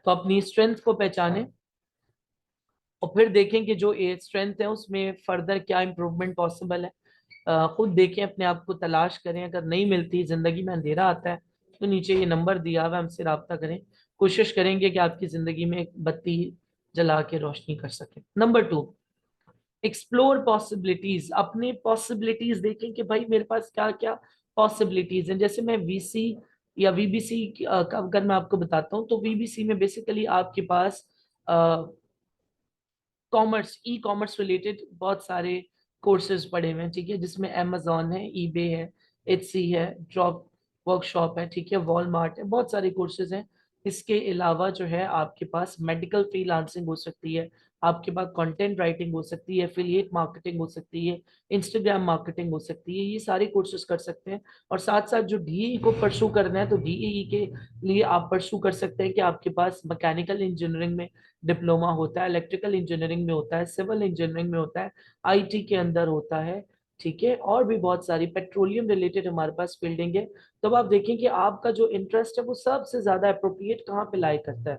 तो अपनी स्ट्रेंथ को पहचाने और फिर देखें कि जो स्ट्रेंथ है उसमें फर्दर क्या इम्प्रूवमेंट पॉसिबल है। खुद देखें, अपने आप को तलाश करें, अगर नहीं मिलती, जिंदगी में अंधेरा आता है, तो नीचे ये नंबर दिया हुआ है, हमसे रब्ता करें। कोशिश करेंगे कि आपकी जिंदगी में एक बत्ती जला के रोशनी कर सके। Number 2, explore possibilities. अपने पॉसिबिलिटीज देखें कि भाई मेरे पास क्या क्या पॉसिबिलिटीज हैं। जैसे मैं वीसी या वीबीसी का अगर मैं आपको बताता हूँ, तो वीबीसी में बेसिकली आपके पास कॉमर्स, ई कॉमर्स रिलेटेड बहुत सारे कोर्सेज पड़े हुए हैं, ठीक है, जिसमें अमेजोन है, ईबे है, एचसी है, जॉब वर्कशॉप है, ठीक है, वॉलमार्ट है, बहुत सारे कोर्सेज हैं। इसके अलावा जो है आपके पास मेडिकल फ्रीलांसिंग हो सकती है, आपके पास कंटेंट राइटिंग हो सकती है, एफिलिएट मार्केटिंग हो सकती है, इंस्टाग्राम मार्केटिंग हो सकती है, ये सारे कोर्सेज कर सकते हैं। और साथ साथ जो डीई को परसू करना है, तो डीई के लिए आप परसू कर सकते हैं कि आपके पास मैकेनिकल इंजीनियरिंग में डिप्लोमा होता है, इलेक्ट्रिकल इंजीनियरिंग में होता है, सिविल इंजीनियरिंग में होता है, आईटी के अंदर होता है, ठीक है, और भी बहुत सारी पेट्रोलियम रिलेटेड हमारे पास फील्डिंग है। तो अब आप देखें कि आपका जो इंटरेस्ट है वो सबसे ज्यादा अप्रोप्रिएट कहाँ पे लाई करता है।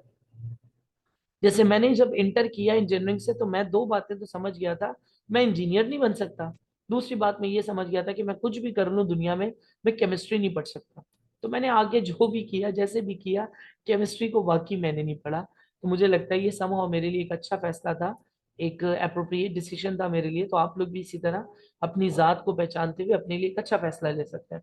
जैसे मैंने जब इंटर किया इंजीनियरिंग से, तो मैं दो बातें तो समझ गया था, मैं इंजीनियर नहीं बन सकता। दूसरी बात मैं ये समझ गया था कि मैं कुछ भी कर लूँ दुनिया में, मैं केमिस्ट्री नहीं पढ़ सकता। तो मैंने आगे जो भी किया, जैसे भी किया, केमिस्ट्री को वाकई मैंने नहीं पढ़ा। तो मुझे लगता है ये समहाउ मेरे लिए एक अच्छा फैसला था, एक अप्रोप्रिएट डिसीजन था मेरे लिए। तो आप लोग भी इसी तरह अपनी जात को पहचानते हुए अपने लिए एक अच्छा फैसला ले सकते हैं।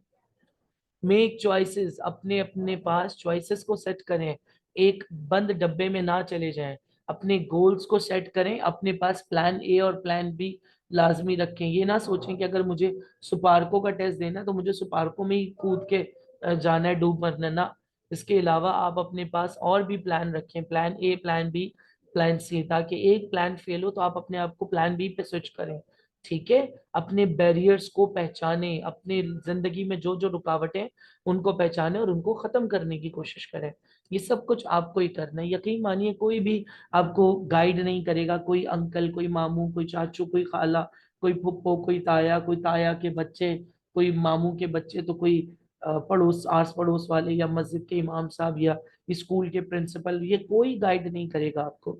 मेक चॉइसेस, अपने अपने पास चॉइसेस को सेट करें, एक बंद डब्बे में ना चले जाएं। अपने गोल्स को सेट करें, अपने पास प्लान ए और प्लान बी लाजमी रखें। ये ना सोचें कि अगर मुझे सुपारको का टेस्ट देना है तो मुझे सुपारको में ही कूद के जाना है डूब मरना ना। इसके अलावा आप अपने पास और भी प्लान रखें, plan A, plan B, plan C, ताकि एक प्लान फेल हो तो आप अपने आप को प्लान बी पे स्विच करें। ठीक है। अपने बैरियर्स को पहचाने, अपने जिंदगी में जो जो रुकावटें हैं, उनको पहचाने और उनको खत्म करने की कोशिश करें। ये सब कुछ आपको ही करना है। यकीन मानिए कोई भी आपको गाइड नहीं करेगा, कोई अंकल, कोई मामू, कोई चाचू, कोई खाला, कोई फुप्पो, कोई ताया, कोई ताया के बच्चे, कोई मामू के बच्चे, तो कोई पड़ोस, आस पड़ोस वाले, या मस्जिद के इमाम साहब, या स्कूल के प्रिंसिपल, ये कोई गाइड नहीं करेगा आपको।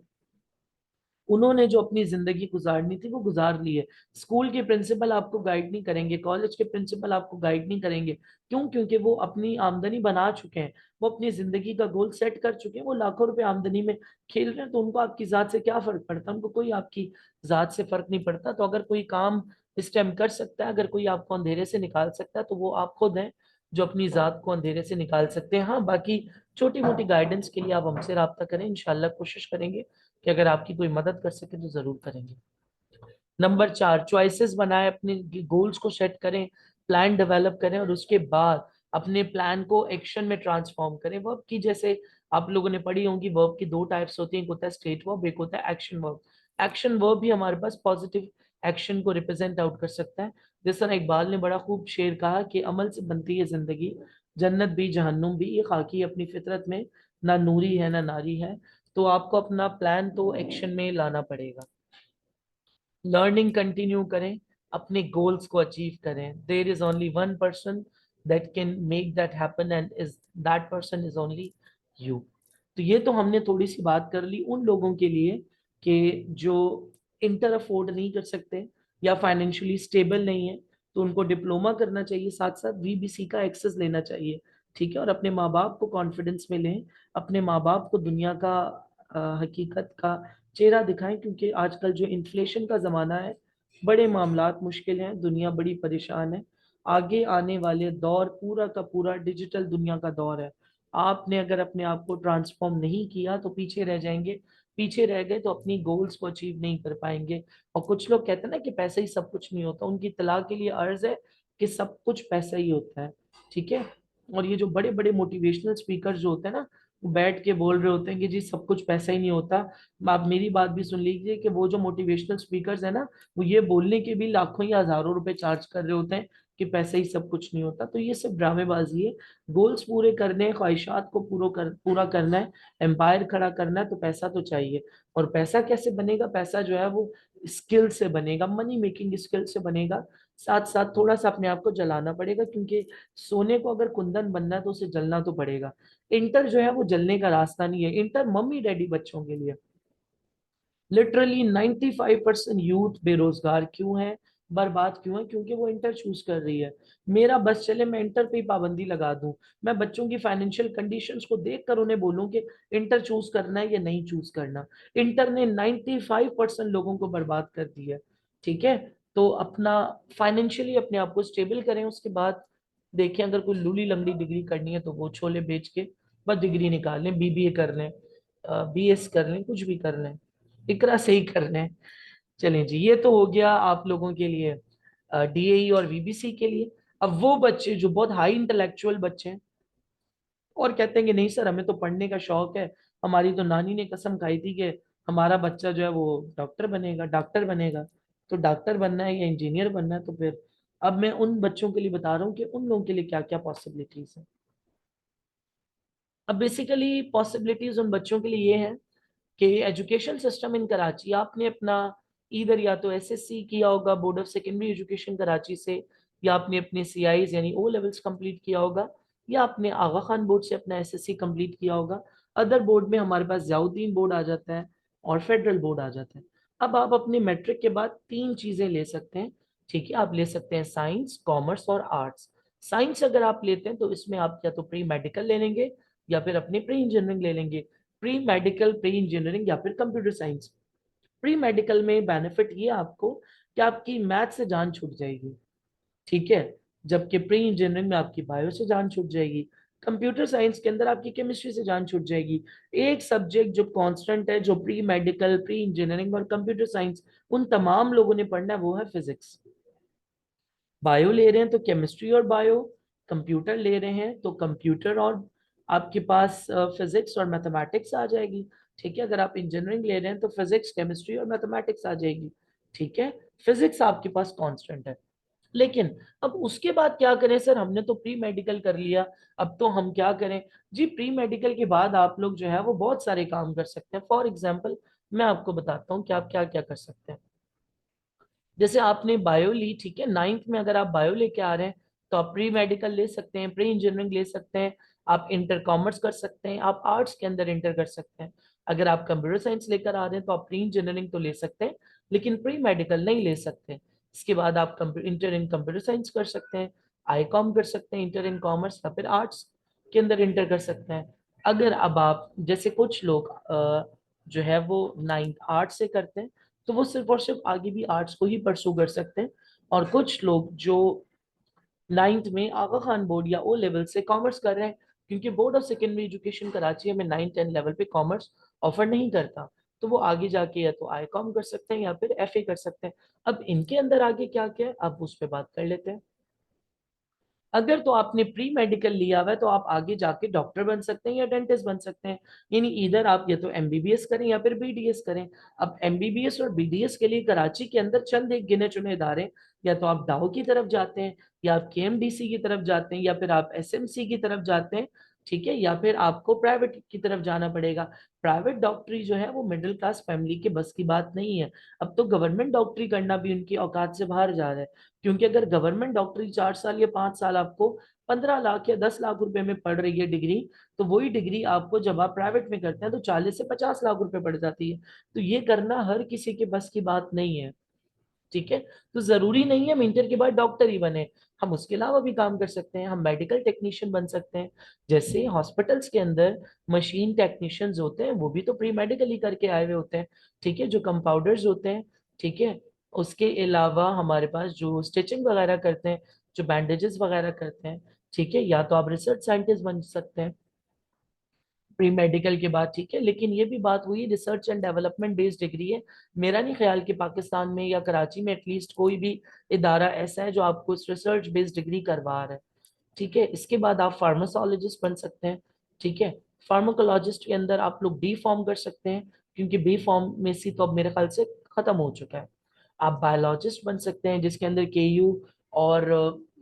उन्होंने जो अपनी जिंदगी गुजारनी थी वो गुजार ली है। स्कूल के प्रिंसिपल आपको गाइड नहीं करेंगे, कॉलेज के प्रिंसिपल आपको गाइड नहीं करेंगे। क्यों? क्योंकि वो अपनी आमदनी बना चुके हैं, वो अपनी जिंदगी का गोल सेट कर चुके हैं, वो लाखों रुपए आमदनी में खेल रहे हैं। तो उनको आपकी जात से क्या फर्क पड़ता है? उनको कोई आपकी जात से फर्क नहीं पड़ता। तो अगर कोई काम इस टाइम कर सकता है, अगर कोई आपको अंधेरे से निकाल सकता है, तो वो आप खुद हैं जो अपनी जात को अंधेरे से निकाल सकते हैं। हाँ, बाकी छोटी मोटी गाइडेंस के लिए आप हमसे रब्ता करें, इंशाल्लाह कोशिश करेंगे कि अगर आपकी कोई मदद कर सके तो जरूर करेंगे। नंबर 4, चॉइसेस बनाएं, अपने गोल्स को सेट करें, प्लान डेवलप करें, और उसके बाद अपने प्लान को एक्शन में ट्रांसफॉर्म करें। वर्ब की, जैसे आप लोगों ने पढ़ी होंगी, वर्ब की दो टाइप्स होती हैं, एक होता है स्टेट वर्ब, एक होता है एक्शन वर्ब। एक्शन वर्ब भी हमारे पास पॉजिटिव एक्शन को रिप्रेजेंट आउट कर सकता है। जिस तरह इकबाल ने बड़ा खूब शेर कहा कि अमल से बनती है जिंदगी, जन्नत भी जहन्नुम भी, ये खाकी अपनी फितरत में ना नूरी है ना नारी है। तो आपको अपना प्लान तो एक्शन में लाना पड़ेगा। लर्निंग कंटिन्यू करें, अपने गोल्स को अचीव करें। There is only one person that can make that happen, and is that person is only you. तो ये तो हमने थोड़ी सी बात कर ली उन लोगों के लिए कि जो इंटर अफोर्ड नहीं कर सकते या फाइनेंशियली स्टेबल नहीं है, तो उनको डिप्लोमा करना चाहिए, साथ साथ वीबीसी का एक्सेस लेना चाहिए। ठीक है। और अपने माँ बाप को कॉन्फिडेंस में लें, अपने माँ बाप को दुनिया का हकीकत का चेहरा दिखाएं, क्योंकि आजकल जो इन्फ्लेशन का जमाना है, बड़े मामलात मुश्किल हैं, दुनिया बड़ी परेशान है। आगे आने वाले दौर पूरा का पूरा डिजिटल दुनिया का दौर है। आपने अगर अपने आप को ट्रांसफॉर्म नहीं किया तो पीछे रह जाएंगे। पीछे रह गए तो अपनी गोल्स को अचीव नहीं कर पाएंगे। और कुछ लोग कहते हैं ना कि पैसा ही सब कुछ नहीं होता, उनकी तलाक के लिए अर्ज है कि सब कुछ पैसा ही होता है। ठीक है। और ये जो बड़े बड़े मोटिवेशनल स्पीकर जो होते हैं ना, वो बैठ के बोल रहे होते हैं कि जी सब कुछ पैसा ही नहीं होता। आप मेरी बात भी सुन लीजिए कि वो जो मोटिवेशनल स्पीकर्स है ना, वो ये बोलने के भी लाखों या हजारों रुपए चार्ज कर रहे होते हैं कि पैसा ही सब कुछ नहीं होता। तो ये सब ड्रामेबाजी है। गोल्स पूरे करने हैं, ख्वाहिशात को पूरा करना है, एम्पायर खड़ा करना है, तो पैसा तो चाहिए। और पैसा कैसे बनेगा? पैसा जो है वो स्किल से बनेगा, मनी मेकिंग स्किल से बनेगा। साथ साथ थोड़ा सा अपने आप को जलाना पड़ेगा, क्योंकि सोने को अगर कुंदन बनना है तो उसे जलना तो पड़ेगा। इंटर जो है वो जलने का रास्ता नहीं है। इंटर मम्मी डैडी बच्चों के लिए। लिटरली 95% यूथ बेरोजगार क्यों है, बर्बाद क्यों है? क्योंकि वो इंटर चूज कर रही है। मेरा बस चले मैं इंटर पे ही पाबंदी लगा दूं, मैं बच्चों की फाइनेंशियल कंडीशंस को देखकर उन्हें बोलूं कि इंटर चूज करना है या नहीं चूज करना। इंटर ने 95% लोगों को बर्बाद कर दिया है। ठीक है। तो अपना फाइनेंशियली अपने आप को स्टेबल करें, उसके बाद देखें अगर कोई लूली लंगड़ी डिग्री करनी है तो वो छोले बेच के बस डिग्री निकाल लें, बीबीए कर लें, बीएस कर लें, कुछ भी कर लें, इकरा से ही कर लें। चलें जी, ये तो हो गया आप लोगों के लिए डीएई और वीबीसी के लिए। अब वो बच्चे जो बहुत हाई इंटेलेक्चुअल बच्चे हैं और कहते हैं कि नहीं सर हमें तो पढ़ने का शौक है, हमारी तो नानी ने कसम खाई थी कि हमारा बच्चा जो है वो डॉक्टर बनेगा, डॉक्टर बनेगा। तो डॉक्टर बनना है या इंजीनियर बनना है, तो फिर अब मैं उन बच्चों के लिए बता रहा हूँ कि उन लोगों के लिए क्या क्या पॉसिबिलिटीज है। अब बेसिकली पॉसिबिलिटीज उन बच्चों के लिए ये है कि एजुकेशन सिस्टम इन कराची, आपने अपना इधर या तो एसएससी किया होगा board of secondary education Karachi से, या आपने अपने सीआईज यानी ओ लेवल्स कंप्लीट किया होगा, या आपने आगा खान बोर्ड से अपना एसएससी कंप्लीट किया होगा। अदर बोर्ड में हमारे पास जियाउद्दीन बोर्ड आ जाता है और फेडरल बोर्ड आ जाता है। अब आप अपने मैट्रिक के बाद तीन चीजें ले सकते हैं। ठीक है। आप ले सकते हैं साइंस, कॉमर्स और आर्ट्स। साइंस अगर आप लेते हैं तो इसमें आप या तो प्री मेडिकल ले लेंगे या फिर अपनी प्री इंजीनियरिंग ले लेंगे। प्री मेडिकल, प्री इंजीनियरिंग या फिर कंप्यूटर साइंस। प्री मेडिकल में बेनिफिट ये आपको कि आपकी मैथ से जान छूट जाएगी। ठीक है। जबकि प्री इंजीनियरिंग में आपकी बायो से जान छूट जाएगी। कंप्यूटर साइंस के अंदर आपकी केमिस्ट्री से जान छूट जाएगी। एक सब्जेक्ट जो कांस्टेंट है, जो प्री मेडिकल, प्री इंजीनियरिंग और कंप्यूटर साइंस उन तमाम लोगों ने पढ़ना है, वो है फिजिक्स। बायो ले रहे हैं तो केमिस्ट्री और बायो, कंप्यूटर ले रहे हैं तो कंप्यूटर और आपके पास फिजिक्स और मैथमेटिक्स आ जाएगी। ठीक है, अगर आप इंजीनियरिंग ले रहे हैं तो फिजिक्स केमिस्ट्री और मैथमेटिक्स आ जाएगी। ठीक है, फिजिक्स आपके पास कांस्टेंट है। लेकिन अब उसके बाद क्या करें सर, हमने तो प्री मेडिकल कर लिया, अब तो हम क्या करें? जी, प्री मेडिकल के बाद आप लोग जो है वो बहुत सारे काम कर सकते हैं। फॉर एग्जाम्पल मैं आपको बताता हूँ कि आप क्या क्या कर सकते हैं। जैसे आपने बायो ली, ठीक है, नाइन्थ में अगर आप बायो लेके आ रहे हैं तो आप प्री मेडिकल ले सकते हैं, प्री इंजीनियरिंग ले सकते हैं, आप इंटर कॉमर्स कर सकते हैं, आप आर्ट्स के अंदर इंटर कर सकते हैं। अगर आप कंप्यूटर साइंस लेकर आ रहे हैं तो आप प्री इंजीनियरिंग तो ले सकते हैं, लेकिन प्री मेडिकल नहीं ले सकते। इसके बाद आप इंटर इन कंप्यूटर साइंस कर सकते हैं, आई कॉम कर सकते हैं, इंटर इन कॉमर्स, या फिर आर्ट्स के अंदर इंटर कर सकते हैं। अगर अब आप जैसे कुछ लोग जो है वो नाइन्थ आर्ट्स से करते हैं तो वो सिर्फ और सिर्फ आगे भी आर्ट्स को ही परसू कर सकते हैं। और कुछ लोग जो नाइन्थ में आगा खान बोर्ड या ओ लेवल से कॉमर्स कर रहे हैं, क्योंकि board of secondary education Karachi में 9-10 लेवल पे कॉमर्स ऑफर नहीं करता, तो वो आगे जाके या तो आई कॉम कर सकते हैं या फिर एफए कर सकते हैं। अब इनके अंदर आगे क्या क्या है, अब उस पर बात कर लेते हैं। अगर तो आपने प्री मेडिकल लिया हुआ है तो आप आगे जाके डॉक्टर बन सकते हैं या डेंटिस्ट बन सकते हैं। यानी इधर आप या तो एमबीबीएस करें या फिर बीडीएस करें। अब एमबीबीएस और बीडीएस के लिए कराची के अंदर चंद एक गिने चुने इदारे, या तो आप डाउ की तरफ जाते हैं, या आप केएमडीसी की तरफ जाते हैं, या फिर आप एसएमसी की तरफ जाते हैं। ठीक है, या फिर आपको प्राइवेट की तरफ जाना पड़ेगा। प्राइवेट डॉक्टरी जो है वो मिडिल क्लास फैमिली के बस की बात नहीं है। अब तो गवर्नमेंट डॉक्टरी करना भी उनकी औकात से बाहर जा रहा है, क्योंकि अगर गवर्नमेंट डॉक्टरी 4 साल या 5 साल आपको 15 लाख या 10 लाख रुपए में पड़ रही है डिग्री, तो वही डिग्री आपको जब आप प्राइवेट में करते हैं तो 40 से 50 लाख रुपए पड़ जाती है। तो ये करना हर किसी के बस की बात नहीं है। ठीक है, तो जरूरी नहीं है हम इंटर के बाद डॉक्टर ही बने, हम उसके अलावा भी काम कर सकते हैं, हम मेडिकल टेक्नीशियन बन सकते हैं। जैसे हॉस्पिटल्स के अंदर मशीन टेक्नीशियंस होते हैं, वो भी तो प्री मेडिकल ही करके आए हुए होते हैं। ठीक है, जो कंपाउंडर्स होते हैं, ठीक है, उसके अलावा हमारे पास जो स्टिचिंग वगैरह करते हैं, जो बैंडेजेस वगैरह करते हैं, ठीक है, या तो आप रिसर्च साइंटिस्ट बन सकते हैं प्री मेडिकल के बाद। ठीक है, लेकिन ये भी बात हुई research and development based degree है। मेरा नहीं ख्याल कि पाकिस्तान में या कराची में एटलीस्ट कोई भी इदारा ऐसा है जो आपको रिसर्च बेस्ड डिग्री करवा रहा है। ठीक है, इसके बाद आप फार्माकोलॉजिस्ट बन सकते हैं। ठीक है, फार्माकोलॉजिस्ट के अंदर आप लोग डी फॉर्म कर सकते हैं, क्योंकि बी फॉर्म में सी तो अब मेरे ख्याल से खत्म हो चुका है। आप बायोलॉजिस्ट बन सकते हैं, जिसके अंदर केयू और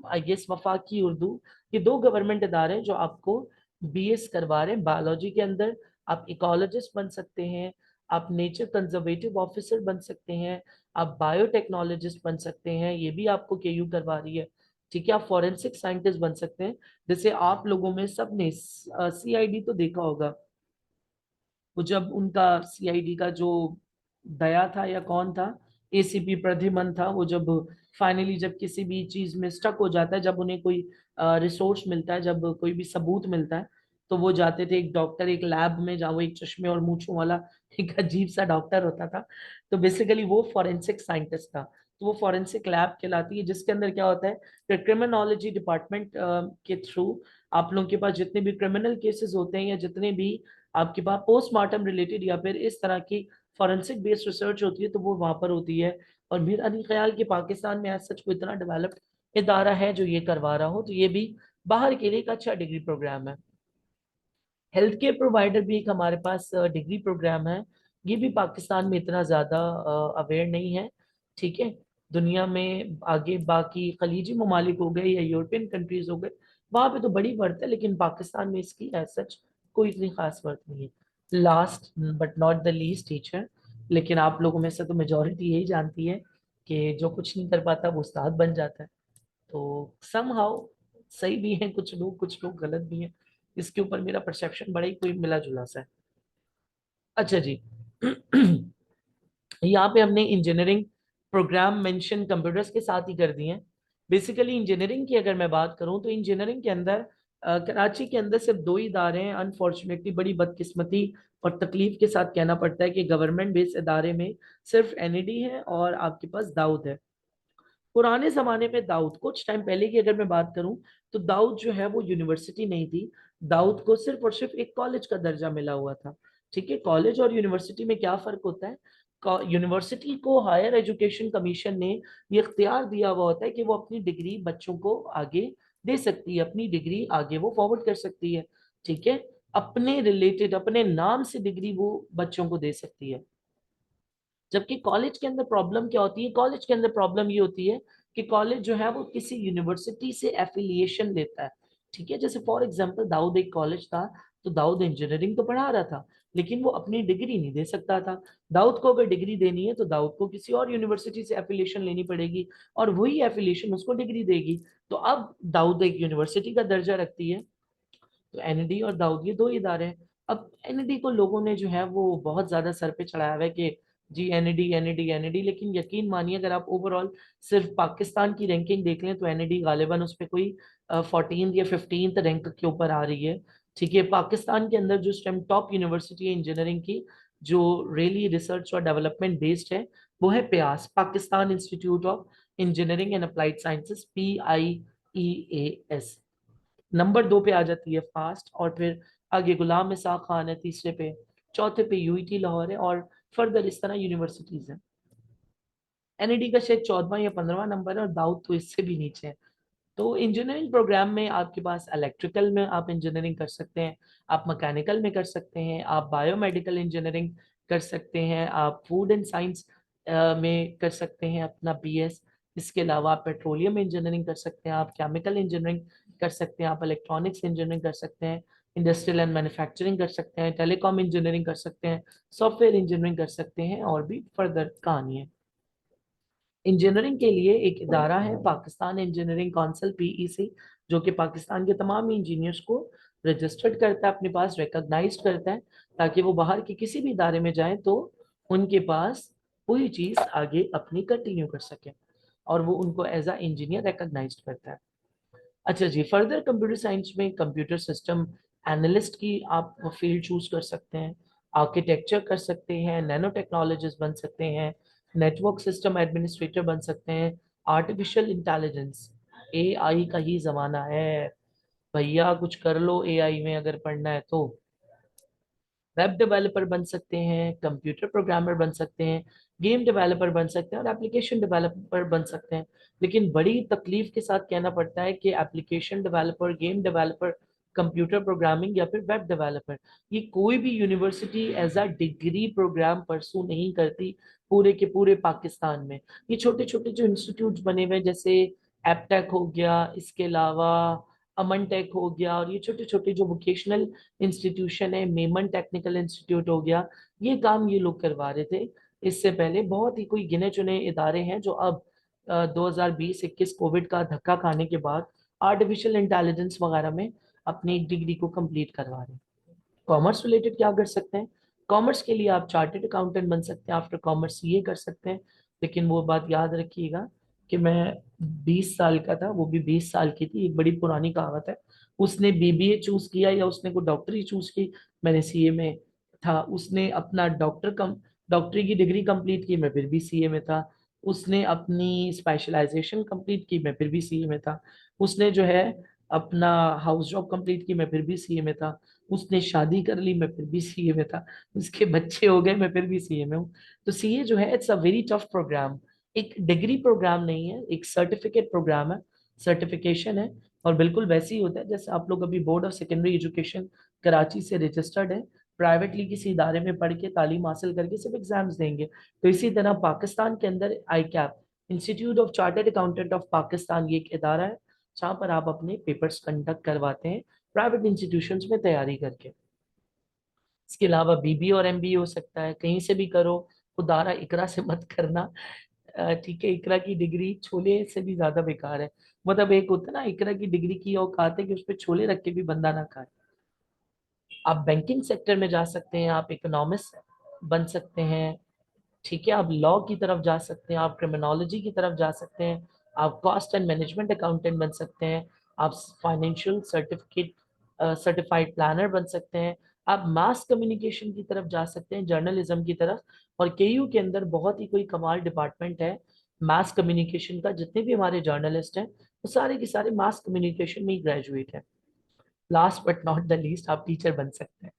आई गेस वफाकी उर्दू, ये दो गवर्नमेंट इदारे हैं जो आपको बीएस करवा रहे हैं बायोलॉजी के अंदर। आप इकोलॉजिस्ट बन सकते हैं, आप नेचर कंजर्वेटिव ऑफिसर बन सकते हैं, आप बायोटेक्नोलॉजिस्ट बन सकते हैं, ये भी आपको केयू करवा रही है। ठीक है, आप फॉरेंसिक साइंटिस्ट बन सकते हैं। जैसे आप लोगों में सबने सीआईडी तो देखा होगा, वो जब उनका सीआईडी का जो दया था या कौन था, एसीपी प्रद्युमन था, वो जब फाइनली जब किसी भी चीज में स्टक हो जाता है, जब उन्हें कोई रिसोर्स मिलता है, जब कोई भी सबूत मिलता है, तो वो जाते थे एक डॉक्टर एक लैब में, जहाँ वो एक चश्मे और मूंछों वाला एक अजीब सा डॉक्टर होता था। तो बेसिकली वो फॉरेंसिक साइंटिस्ट था। तो वो फॉरेंसिक लैब कहलाती है, जिसके अंदर क्या होता है कि क्रिमिनोलॉजी डिपार्टमेंट के थ्रू आप लोगों के पास जितने भी क्रिमिनल केसेस होते हैं, या जितने भी आपके पास पोस्टमार्टम रिलेटेड या फिर इस तरह की फॉरेंसिक बेस्ड रिसर्च होती है, तो वो वहां पर होती है। और मेरा नहीं ख्याल कि पाकिस्तान में आज सच को इतना डेवलप्ड इदारा है जो ये करवा रहा हो, तो ये भी बाहर के लिए एक अच्छा डिग्री प्रोग्राम है। हेल्थ केयर प्रोवाइडर भी एक हमारे पास डिग्री प्रोग्राम है। ये भी पाकिस्तान में इतना ज़्यादा अवेयर नहीं है। ठीक है, दुनिया में आगे बाकी खलीजी ममालिक हो गए या यूरोपियन कंट्रीज हो गए, वहाँ पे तो बड़ी वर्थ है, लेकिन पाकिस्तान में इसकी एज सच कोई इतनी खास वर्थ नहीं है। Last but not the least teacher, लेकिन आप लोगों में से तो मेजोरिटी यही जानती है कि जो कुछ नहीं कर पाता वो उस्ताद बन जाता है। तो समहाउ सही भी है कुछ लोग गलत भी हैं। इसके ऊपर मेरा परसेप्शन बड़ा ही कोई मिला जुला सा है। अच्छा जी। यहाँ पे हमने इंजीनियरिंग प्रोग्राम मेंशन कंप्यूटर्स के साथ ही कर दिए हैं। बेसिकली इंजीनियरिंग की अगर मैं बात करूँ तो इंजीनियरिंग के अंदर कराची के अंदर सिर्फ दो ही इदारे हैं। अनफॉर्चुनेटली बड़ी बदकिस्मती और तकलीफ के साथ कहना पड़ता है कि गवर्नमेंट बेस्ड इदारे में सिर्फ एनईडी है और आपके पास दाऊद है। पुराने जमाने में दाऊद, कुछ टाइम पहले की अगर मैं बात करूं, तो दाऊद जो है वो यूनिवर्सिटी नहीं थी। दाऊद को सिर्फ और सिर्फ एक कॉलेज का दर्जा मिला हुआ था। ठीक है, कॉलेज और यूनिवर्सिटी में क्या फर्क होता है? यूनिवर्सिटी को हायर एजुकेशन कमीशन ने ये इख्तियार दिया हुआ होता है कि वो अपनी डिग्री बच्चों को आगे दे सकती है, अपनी डिग्री आगे वो फॉरवर्ड कर सकती है। ठीक है, अपने रिलेटेड अपने नाम से डिग्री वो बच्चों को दे सकती है। जबकि कॉलेज के अंदर प्रॉब्लम क्या होती है, कॉलेज के अंदर प्रॉब्लम ये होती है कि कॉलेज जो है वो किसी यूनिवर्सिटी से एफिलिएशन लेता है। ठीक है, जैसे फॉर एग्जांपल दाऊद एक कॉलेज था, तो दाऊद इंजीनियरिंग तो पढ़ा रहा था, लेकिन वो अपनी डिग्री नहीं दे सकता था। दाऊद को अगर डिग्री देनी है तो दाऊद को किसी और यूनिवर्सिटी से एफिलिएशन लेनी पड़ेगी, और वही एफिलिएशन उसको डिग्री देगी। तो अब दाऊद एक यूनिवर्सिटी का दर्जा रखती है, तो एनडी और दाऊद ये दो इदारे हैं। अब एनडी को लोगों ने जो है वो बहुत ज्यादा सर पे चढ़ाया हुआ है कि जी एनडी एनडी एनडी, लेकिन यकीन मानिए अगर आप ओवरऑल सिर्फ पाकिस्तान की रैंकिंग देख लें तो एनडी गालिबन उस पर कोई 14 या 15 रैंक के ऊपर आ रही है। ठीक है, पाकिस्तान के अंदर जो स्टेम टॉप यूनिवर्सिटी है इंजीनियरिंग की, जो रियली रिसर्च और डेवलपमेंट बेस्ड है, वो है प्यास, Pakistan institute of engineering and applied sciences, PIEAS। Number 2 पे आ जाती है फास्ट, और फिर आगे गुलाम इसाक खान है तीसरे पे, चौथे पे यूईटी लाहौर है, और फर्दर इस तरह यूनिवर्सिटीज हैं। एनईडी का शायद 14वां या 15वां नंबर है, और दाऊद तो इससे भी नीचे है। तो इंजीनियरिंग प्रोग्राम में आपके पास इलेक्ट्रिकल में आप इंजीनियरिंग कर सकते हैं, आप मैकेनिकल में कर सकते हैं, आप बायोमेडिकल इंजीनियरिंग कर सकते हैं, आप फूड एंड साइंस में कर सकते हैं अपना BS। इसके अलावा आप पेट्रोलियम इंजीनियरिंग कर सकते हैं, आप केमिकल इंजीनियरिंग कर सकते हैं, आप इलेक्ट्रॉनिक्स इंजीनियरिंग कर सकते हैं, इंडस्ट्रियल एंड मैन्युफैक्चरिंग कर सकते हैं, टेलीकॉम इंजीनियरिंग कर सकते हैं, सॉफ्टवेयर इंजीनियरिंग कर सकते हैं, और भी फर्दर कहानी है। इंजीनियरिंग के लिए एक इदारा है पाकिस्तान इंजीनियरिंग काउंसिल, PEC, जो कि पाकिस्तान के तमाम इंजीनियर्स को रजिस्टर्ड करता है, अपने पास रिकॉग्नाइज्ड करता है, ताकि वो बाहर के किसी भी इदारे में जाएं तो उनके पास वही चीज आगे अपनी कंटिन्यू कर सके, और वो उनको एज अ इंजीनियर रिकॉग्नाइज्ड करता है। अच्छा जी, फर्दर कंप्यूटर साइंस में कंप्यूटर सिस्टम एनालिस्ट की आप फील्ड चूज कर सकते हैं, आर्किटेक्चर कर सकते हैं, नैनो टेक्नोलॉजिस्ट बन सकते हैं, नेटवर्क सिस्टम एडमिनिस्ट्रेटर बन सकते हैं, आर्टिफिशियल इंटेलिजेंस, AI का ही जमाना है भैया, कुछ कर लो AI में अगर पढ़ना है तो। वेब डेवलपर बन सकते हैं, कंप्यूटर प्रोग्रामर बन सकते हैं, गेम डेवलपर बन सकते हैं, और एप्लीकेशन डेवलपर बन सकते हैं। लेकिन बड़ी तकलीफ के साथ कहना पड़ता है कि application developer, game developer, computer programming या फिर वेब डेवलपर, ये कोई भी university as a degree program pursue नहीं करती पूरे के पूरे पाकिस्तान में। ये छोटे छोटे जो इंस्टीट्यूट बने हुए हैं, जैसे एपटेक हो गया, इसके अलावा अमन टेक हो गया, और ये छोटे छोटे जो वोकेशनल इंस्टीट्यूशन है, मेमन टेक्निकल इंस्टीट्यूट हो गया, ये काम ये लोग करवा रहे थे। इससे पहले बहुत ही कोई गिने चुने इदारे हैं जो अब 2020-21 कोविड का धक्का खाने के बाद आर्टिफिशियल इंटेलिजेंस वगैरह में अपनी डिग्री को कंप्लीट करवा रहे हैं। कॉमर्स रिलेटेड क्या कर सकते हैं, कॉमर्स के लिए आप चार्टेड अकाउंटेंट बन सकते हैं, आफ्टर कॉमर्स CA कर सकते हैं। लेकिन वो बात याद रखिएगा कि मैं 20 साल का था, वो भी 20 साल की थी, एक बड़ी पुरानी कहावत है, उसने BBA चूज किया या उसने कोई डॉक्टरी चूज की, मैंने CA में था। उसने अपना डॉक्टरी की डिग्री कंप्लीट की, मैं फिर भी CA में था। उसने अपनी स्पेशलाइजेशन कंप्लीट की, मैं फिर भी CA में था। उसने जो है अपना हाउस जॉब कंप्लीट की, मैं फिर भी CA में था। उसने शादी कर ली, मैं फिर भी CA में था। उसके बच्चे हो गए, मैं फिर भी CA में हूँ। तो CA जो है it's a very tough program, एक डिग्री प्रोग्राम नहीं है, एक सर्टिफिकेट प्रोग्राम है, सर्टिफिकेशन है। और बिल्कुल वैसे ही होता है जैसे आप लोग अभी board of secondary education Karachi से रजिस्टर्ड है, प्राइवेटली किसी इदारे में पढ़ के तालीम हासिल करके सिर्फ एग्जाम्स देंगे, तो इसी तरह पाकिस्तान के अंदर ICAP, institute of chartered accountant of Pakistan, ये एक इदारा है जहाँ पर आप अपने पेपर्स कंडक्ट करवाते हैं प्राइवेट इंस्टीट्यूशंस में तैयारी करके। इसके अलावा BBA और MBA हो सकता है, कहीं से भी करो, खुदारा इकरा से मत करना। ठीक है, इकरा की डिग्री छोले से भी ज्यादा बेकार है। मतलब एक होता है ना, इकरा की डिग्री की औकात है कि उस पर छोले रख के भी बंदा ना खाए। आप बैंकिंग सेक्टर में जा सकते हैं, आप इकोनॉमिस्ट बन सकते हैं। ठीक है, आप लॉ की तरफ जा सकते हैं, आप क्रिमिनोलॉजी की तरफ जा सकते हैं, आप कॉस्ट एंड मैनेजमेंट अकाउंटेंट बन सकते हैं, आप फाइनेंशियल सर्टिफिकेट सर्टिफाइड प्लानर बन सकते हैं, आप मास कम्युनिकेशन की तरफ जा सकते हैं, जर्नलिज्म की तरफ। और KU के अंदर बहुत ही कोई कमाल डिपार्टमेंट है मास कम्युनिकेशन का, जितने भी हमारे जर्नलिस्ट हैं वो सारे के सारे मास कम्युनिकेशन में ही ग्रेजुएट हैं। Last but not the least, आप टीचर बन सकते हैं।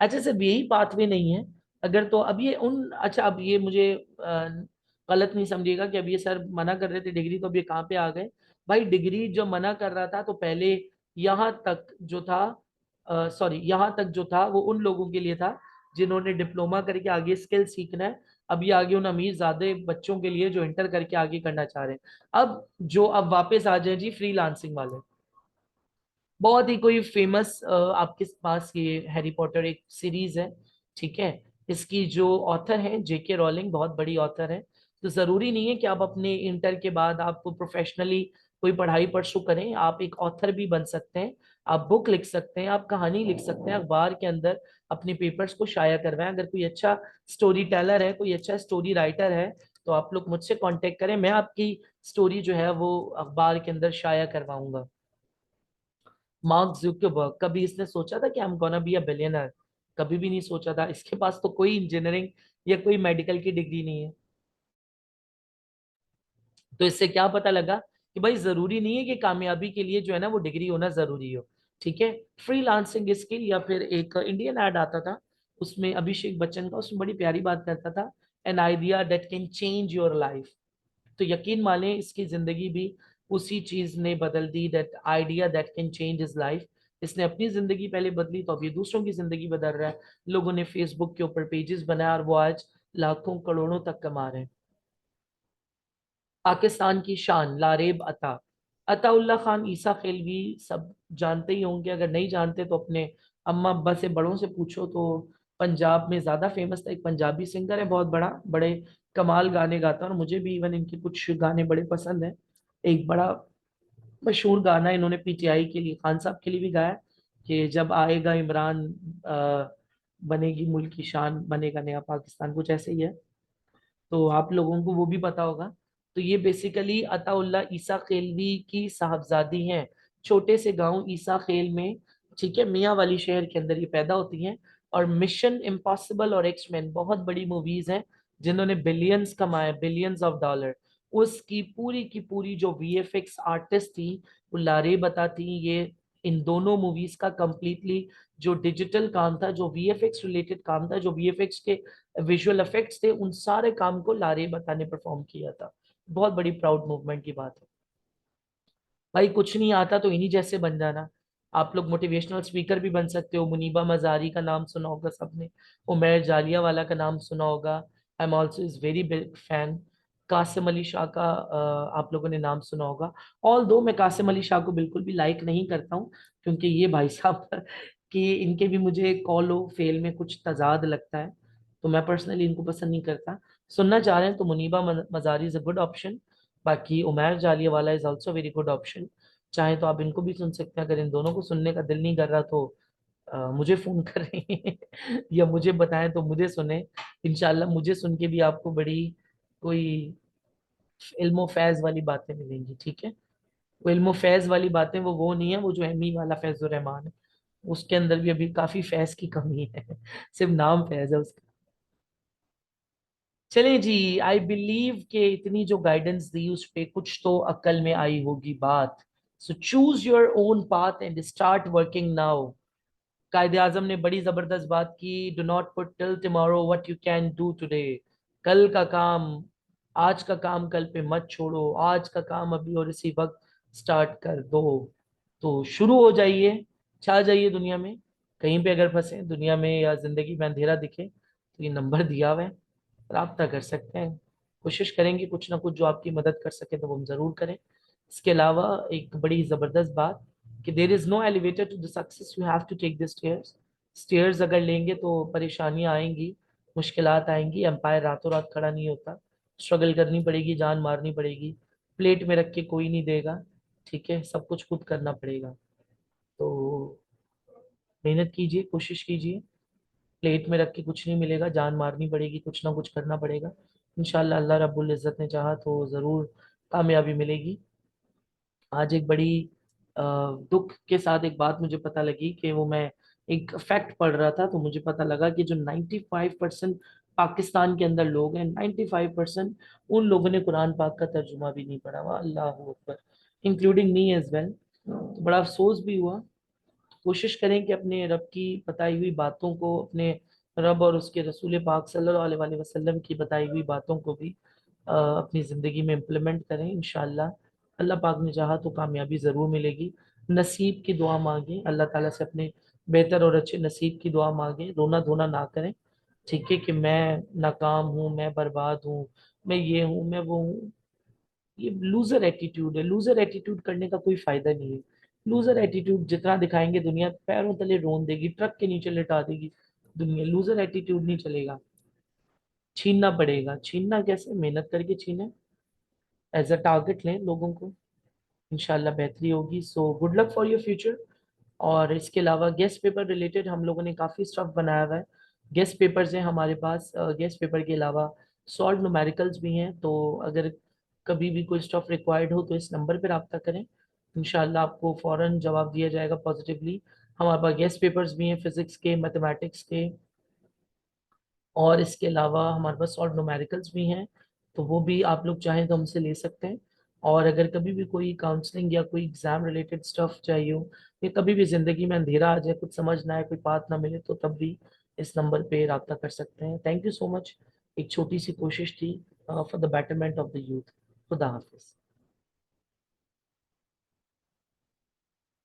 अच्छा, सिर्फ यही पाथवे नहीं है, अगर तो अब ये उन अच्छा, अब ये मुझे गलत नहीं समझिएगा कि अब ये सर मना कर रहे थे डिग्री, तो अब ये कहाँ पे आ गए। भाई डिग्री जो मना कर रहा था, तो पहले यहाँ तक जो था, सॉरी, यहाँ तक जो था वो उन लोगों के लिए था जिन्होंने डिप्लोमा करके आगे स्किल सीखना है। अब ये आगे उन अमीर ज्यादा बच्चों के लिए जो इंटर करके आगे करना चाह रहे हैं। अब वापस आ जाए जी फ्रीलांसिंग वाले। बहुत ही कोई फेमस, आपके पास ये हैरी पॉटर एक सीरीज है, ठीक है, इसकी जो ऑथर है जेके रॉलिंग, बहुत बड़ी ऑथर है। तो जरूरी नहीं है कि आप अपने इंटर के बाद आप प्रोफेशनली कोई पढ़ाई परसू करें, आप एक ऑथर भी बन सकते हैं। आप बुक लिख सकते हैं, आप कहानी लिख सकते हैं, अखबार के अंदर अपने पेपर्स को शाया करवाएं। अगर कोई अच्छा स्टोरी टेलर है, कोई अच्छा स्टोरी राइटर है, तो आप लोग मुझसे कांटेक्ट करें, मैं आपकी स्टोरी जो है वो अखबार के अंदर शाया करवाऊंगा। मार्क जुकरबर्ग, कभी इसने सोचा था कि I am gonna be a billionaire? कभी भी नहीं सोचा था। इसके पास तो कोई इंजीनियरिंग या कोई मेडिकल की डिग्री नहीं है। तो इससे क्या पता लगा कि भाई जरूरी नहीं है कि कामयाबी के लिए जो है ना वो डिग्री होना जरूरी हो। ठीक है। फ्रीलांसिंग स्किल, या फिर एक इंडियन एड आता था, उसमें अभिषेक बच्चन का, उसमें बड़ी प्यारी बात करता था, an idea that can change your life. तो यकीन माने इसकी जिंदगी भी उसी चीज ने बदल दी, that idea that can change his life. इसने अपनी जिंदगी पहले बदली, तो अभी दूसरों की जिंदगी बदल रहा है। लोगों ने फेसबुक के ऊपर पेजेस बनाया और वो आज लाखों करोड़ों तक कमा रहे हैं। पाकिस्तान की शान लारेब अता, अताउल्ला खान ईसा खेलवी, सब जानते ही होंगे। अगर नहीं जानते तो अपने अम्मा अब्बा से, बड़ों से पूछो। तो पंजाब में ज्यादा फेमस था, एक पंजाबी सिंगर है बहुत बड़ा, बड़े कमाल गाने गाता है, और मुझे भी इवन इनके कुछ गाने बड़े पसंद हैं। एक बड़ा मशहूर गाना इन्होंने पीटीआई के लिए, खान साहब के लिए भी गाया, कि जब आएगा इमरान, बनेगी मुल्क की शान, बनेगा नया पाकिस्तान, कुछ ऐसे ही है। तो आप लोगों को वो भी पता होगा। तो ये बेसिकली अताउल्ला ईसा खेलवी की साहबजादी हैं, छोटे से गांव ईसा खेल में, ठीक है, मियाँ वाली शहर के अंदर ये पैदा होती हैं। और मिशन इम्पॉसिबल और एक्समैन बहुत बड़ी मूवीज हैं जिन्होंने बिलियंस कमाए, बिलियंस ऑफ डॉलर। उसकी पूरी की पूरी जो वीएफएक्स आर्टिस्ट थी, वो लारे बताती, ये इन दोनों मूवीज का कंप्लीटली जो डिजिटल काम था, जो वीएफएक्स रिलेटेड काम था, जो वीएफएक्स के विजुअल इफेक्ट्स थे, उन सारे काम को लारे बता ने परफॉर्म किया था। बहुत बड़ी प्राउड मूवमेंट की बात है। भाई कुछ नहीं आता तो इन्हीं जैसे बन जाना। आप लोग मोटिवेशनल स्पीकर भी बन सकते हो। मुनीबा मजारी का नाम सुना होगा सबने, उमर जालिया वाला का नाम सुना होगा, I am also is very big fan. Qasim Ali Shah का आप लोगों ने नाम सुना होगा। ऑल दो मैं कासिम अली शाह को बिल्कुल भी लाइक नहीं करता हूँ, क्योंकि ये भाई साहब कि इनके भी मुझे कॉल हो फेल में कुछ तजाद लगता है, तो मैं पर्सनली इनको पसंद नहीं करता। सुनना चाह रहे हैं तो Muniba Mazari is a good option. बाकी Umair Jaliawala is also very good option. चाहे तो आप इनको भी सुन सकते हैं। अगर इन दोनों को सुनने का दिल नहीं कर रहा तो मुझे फोन करें या मुझे बताएं तो मुझे सुने। इंशाल्लाह मुझे सुन के भी आपको बड़ी कोई इल्मो फैज वाली बातें मिलेंगी, ठीक है। वो इल्मो फैज वाली बातें वो नहीं है, वो जो एमी वाला फैजुर रहमान है, उसके अंदर भी अभी काफी फैज की कमी है सिर्फ नाम फैज है उसका। चले जी। आई बिलीव के इतनी जो गाइडेंस दी उस पे कुछ तो अक्ल में आई होगी बात। So choose your own path and start working now. कायदे आजम ने बड़ी जबरदस्त बात की, do not put till tomorrow what you can do today. कल का काम, आज का काम कल पे मत छोड़ो, आज का काम अभी और इसी वक्त स्टार्ट कर दो। तो शुरू हो जाइए, छा जाइए दुनिया में। कहीं पे अगर फंसे दुनिया में या जिंदगी में अंधेरा दिखे तो ये नंबर दिया हुआ है, राब्ता कर सकते हैं। कोशिश करेंगे कुछ ना कुछ जो आपकी मदद कर सके तो वो हम जरूर करें। इसके अलावा एक बड़ी जबरदस्त बात कि there is no elevator to the success, you have to take the stairs. Stairs अगर लेंगे तो परेशानियां आएंगी, मुश्किलात आएंगी। एम्पायर रातों रात खड़ा नहीं होता, स्ट्रगल करनी पड़ेगी, जान मारनी पड़ेगी। प्लेट में रख के कोई नहीं देगा, ठीक है, सब कुछ खुद करना पड़ेगा। तो मेहनत कीजिए, कोशिश कीजिए। प्लेट में रख के कुछ नहीं मिलेगा, जान मारनी पड़ेगी, कुछ ना कुछ करना पड़ेगा। इंशाल्लाह अल्लाह रब्बुल इज़्ज़त ने चाहा तो ज़रूर कामयाबी मिलेगी। आज एक बड़ी दुख के साथ एक बात मुझे पता लगी कि वो मैं एक फैक्ट पढ़ रहा था, तो मुझे पता लगा कि जो 95% पाकिस्तान के अंदर लोग हैं, 95% उन लोगों ने कुरान पाक का तर्जुमा भी नहीं पढ़ा हुआ। अल्लाह अकबर, इंक्लूडिंग मी एज वेल। तो बड़ा अफसोस भी हुआ। कोशिश करें कि अपने रब की बताई हुई बातों को, अपने रब और उसके रसूल पाक सल्लल्लाहु अलैहि वसल्लम की बताई हुई बातों को भी अपनी ज़िंदगी में इम्प्लीमेंट करें इंशाल्लाह। अल्लाह पाक ने चाहा तो कामयाबी ज़रूर मिलेगी। नसीब की दुआ मांगे, अल्लाह ताला से अपने बेहतर और अच्छे नसीब की दुआ मांगे, रोना धोना ना करें। ठीक है कि मैं नाकाम हूँ, मैं बर्बाद हूँ, मैं ये हूँ, मैं वो हूँ। ये लूजर एटीट्यूड है। लूजर एटीट्यूड करने का कोई फायदा नहीं है। लूजर एटीट्यूड जितना दिखाएंगे दुनिया पैरों तले रोन देगी, ट्रक के नीचे लिटा देगी दुनिया। लूजर एटीट्यूड नहीं चलेगा। छीनना पड़ेगा। छीनना कैसे? मेहनत करके छीने, एज अ टारगेट लें लोगों को। इंशाल्लाह बेहतरी होगी। So good luck for your future. और इसके अलावा गेस्ट पेपर रिलेटेड हम लोगों ने काफ़ी स्टफ बनाया हुआ है। गेस्ट पेपर्स हैं हमारे पास। गेस्ट पेपर के अलावा सॉल्व न्यूमेरिकल्स भी हैं। तो अगर कभी भी कोई स्टफ रिक्वायर्ड हो तो इस नंबर पर रब्ता करें। इंशाल्लाह आपको फ़ौरन जवाब दिया जाएगा पॉजिटिवली। हमारे पास गेस्ट पेपर्स भी हैं, फिजिक्स के, मैथमेटिक्स के, और इसके अलावा हमारे पास सॉल्व न्यूमेरिकल्स भी हैं। तो वो भी आप लोग चाहें तो हमसे ले सकते हैं। और अगर कभी भी कोई काउंसलिंग या कोई एग्जाम रिलेटेड स्टफ चाहिए हो, या कभी भी ज़िंदगी में अंधेरा आ जाए, कुछ समझ ना आए, कोई बात ना मिले, तो तब भी इस नंबर पे रब्ता कर सकते हैं। Thank you so much. एक छोटी सी कोशिश थी for the betterment of the youth. खुदा हाफिज़।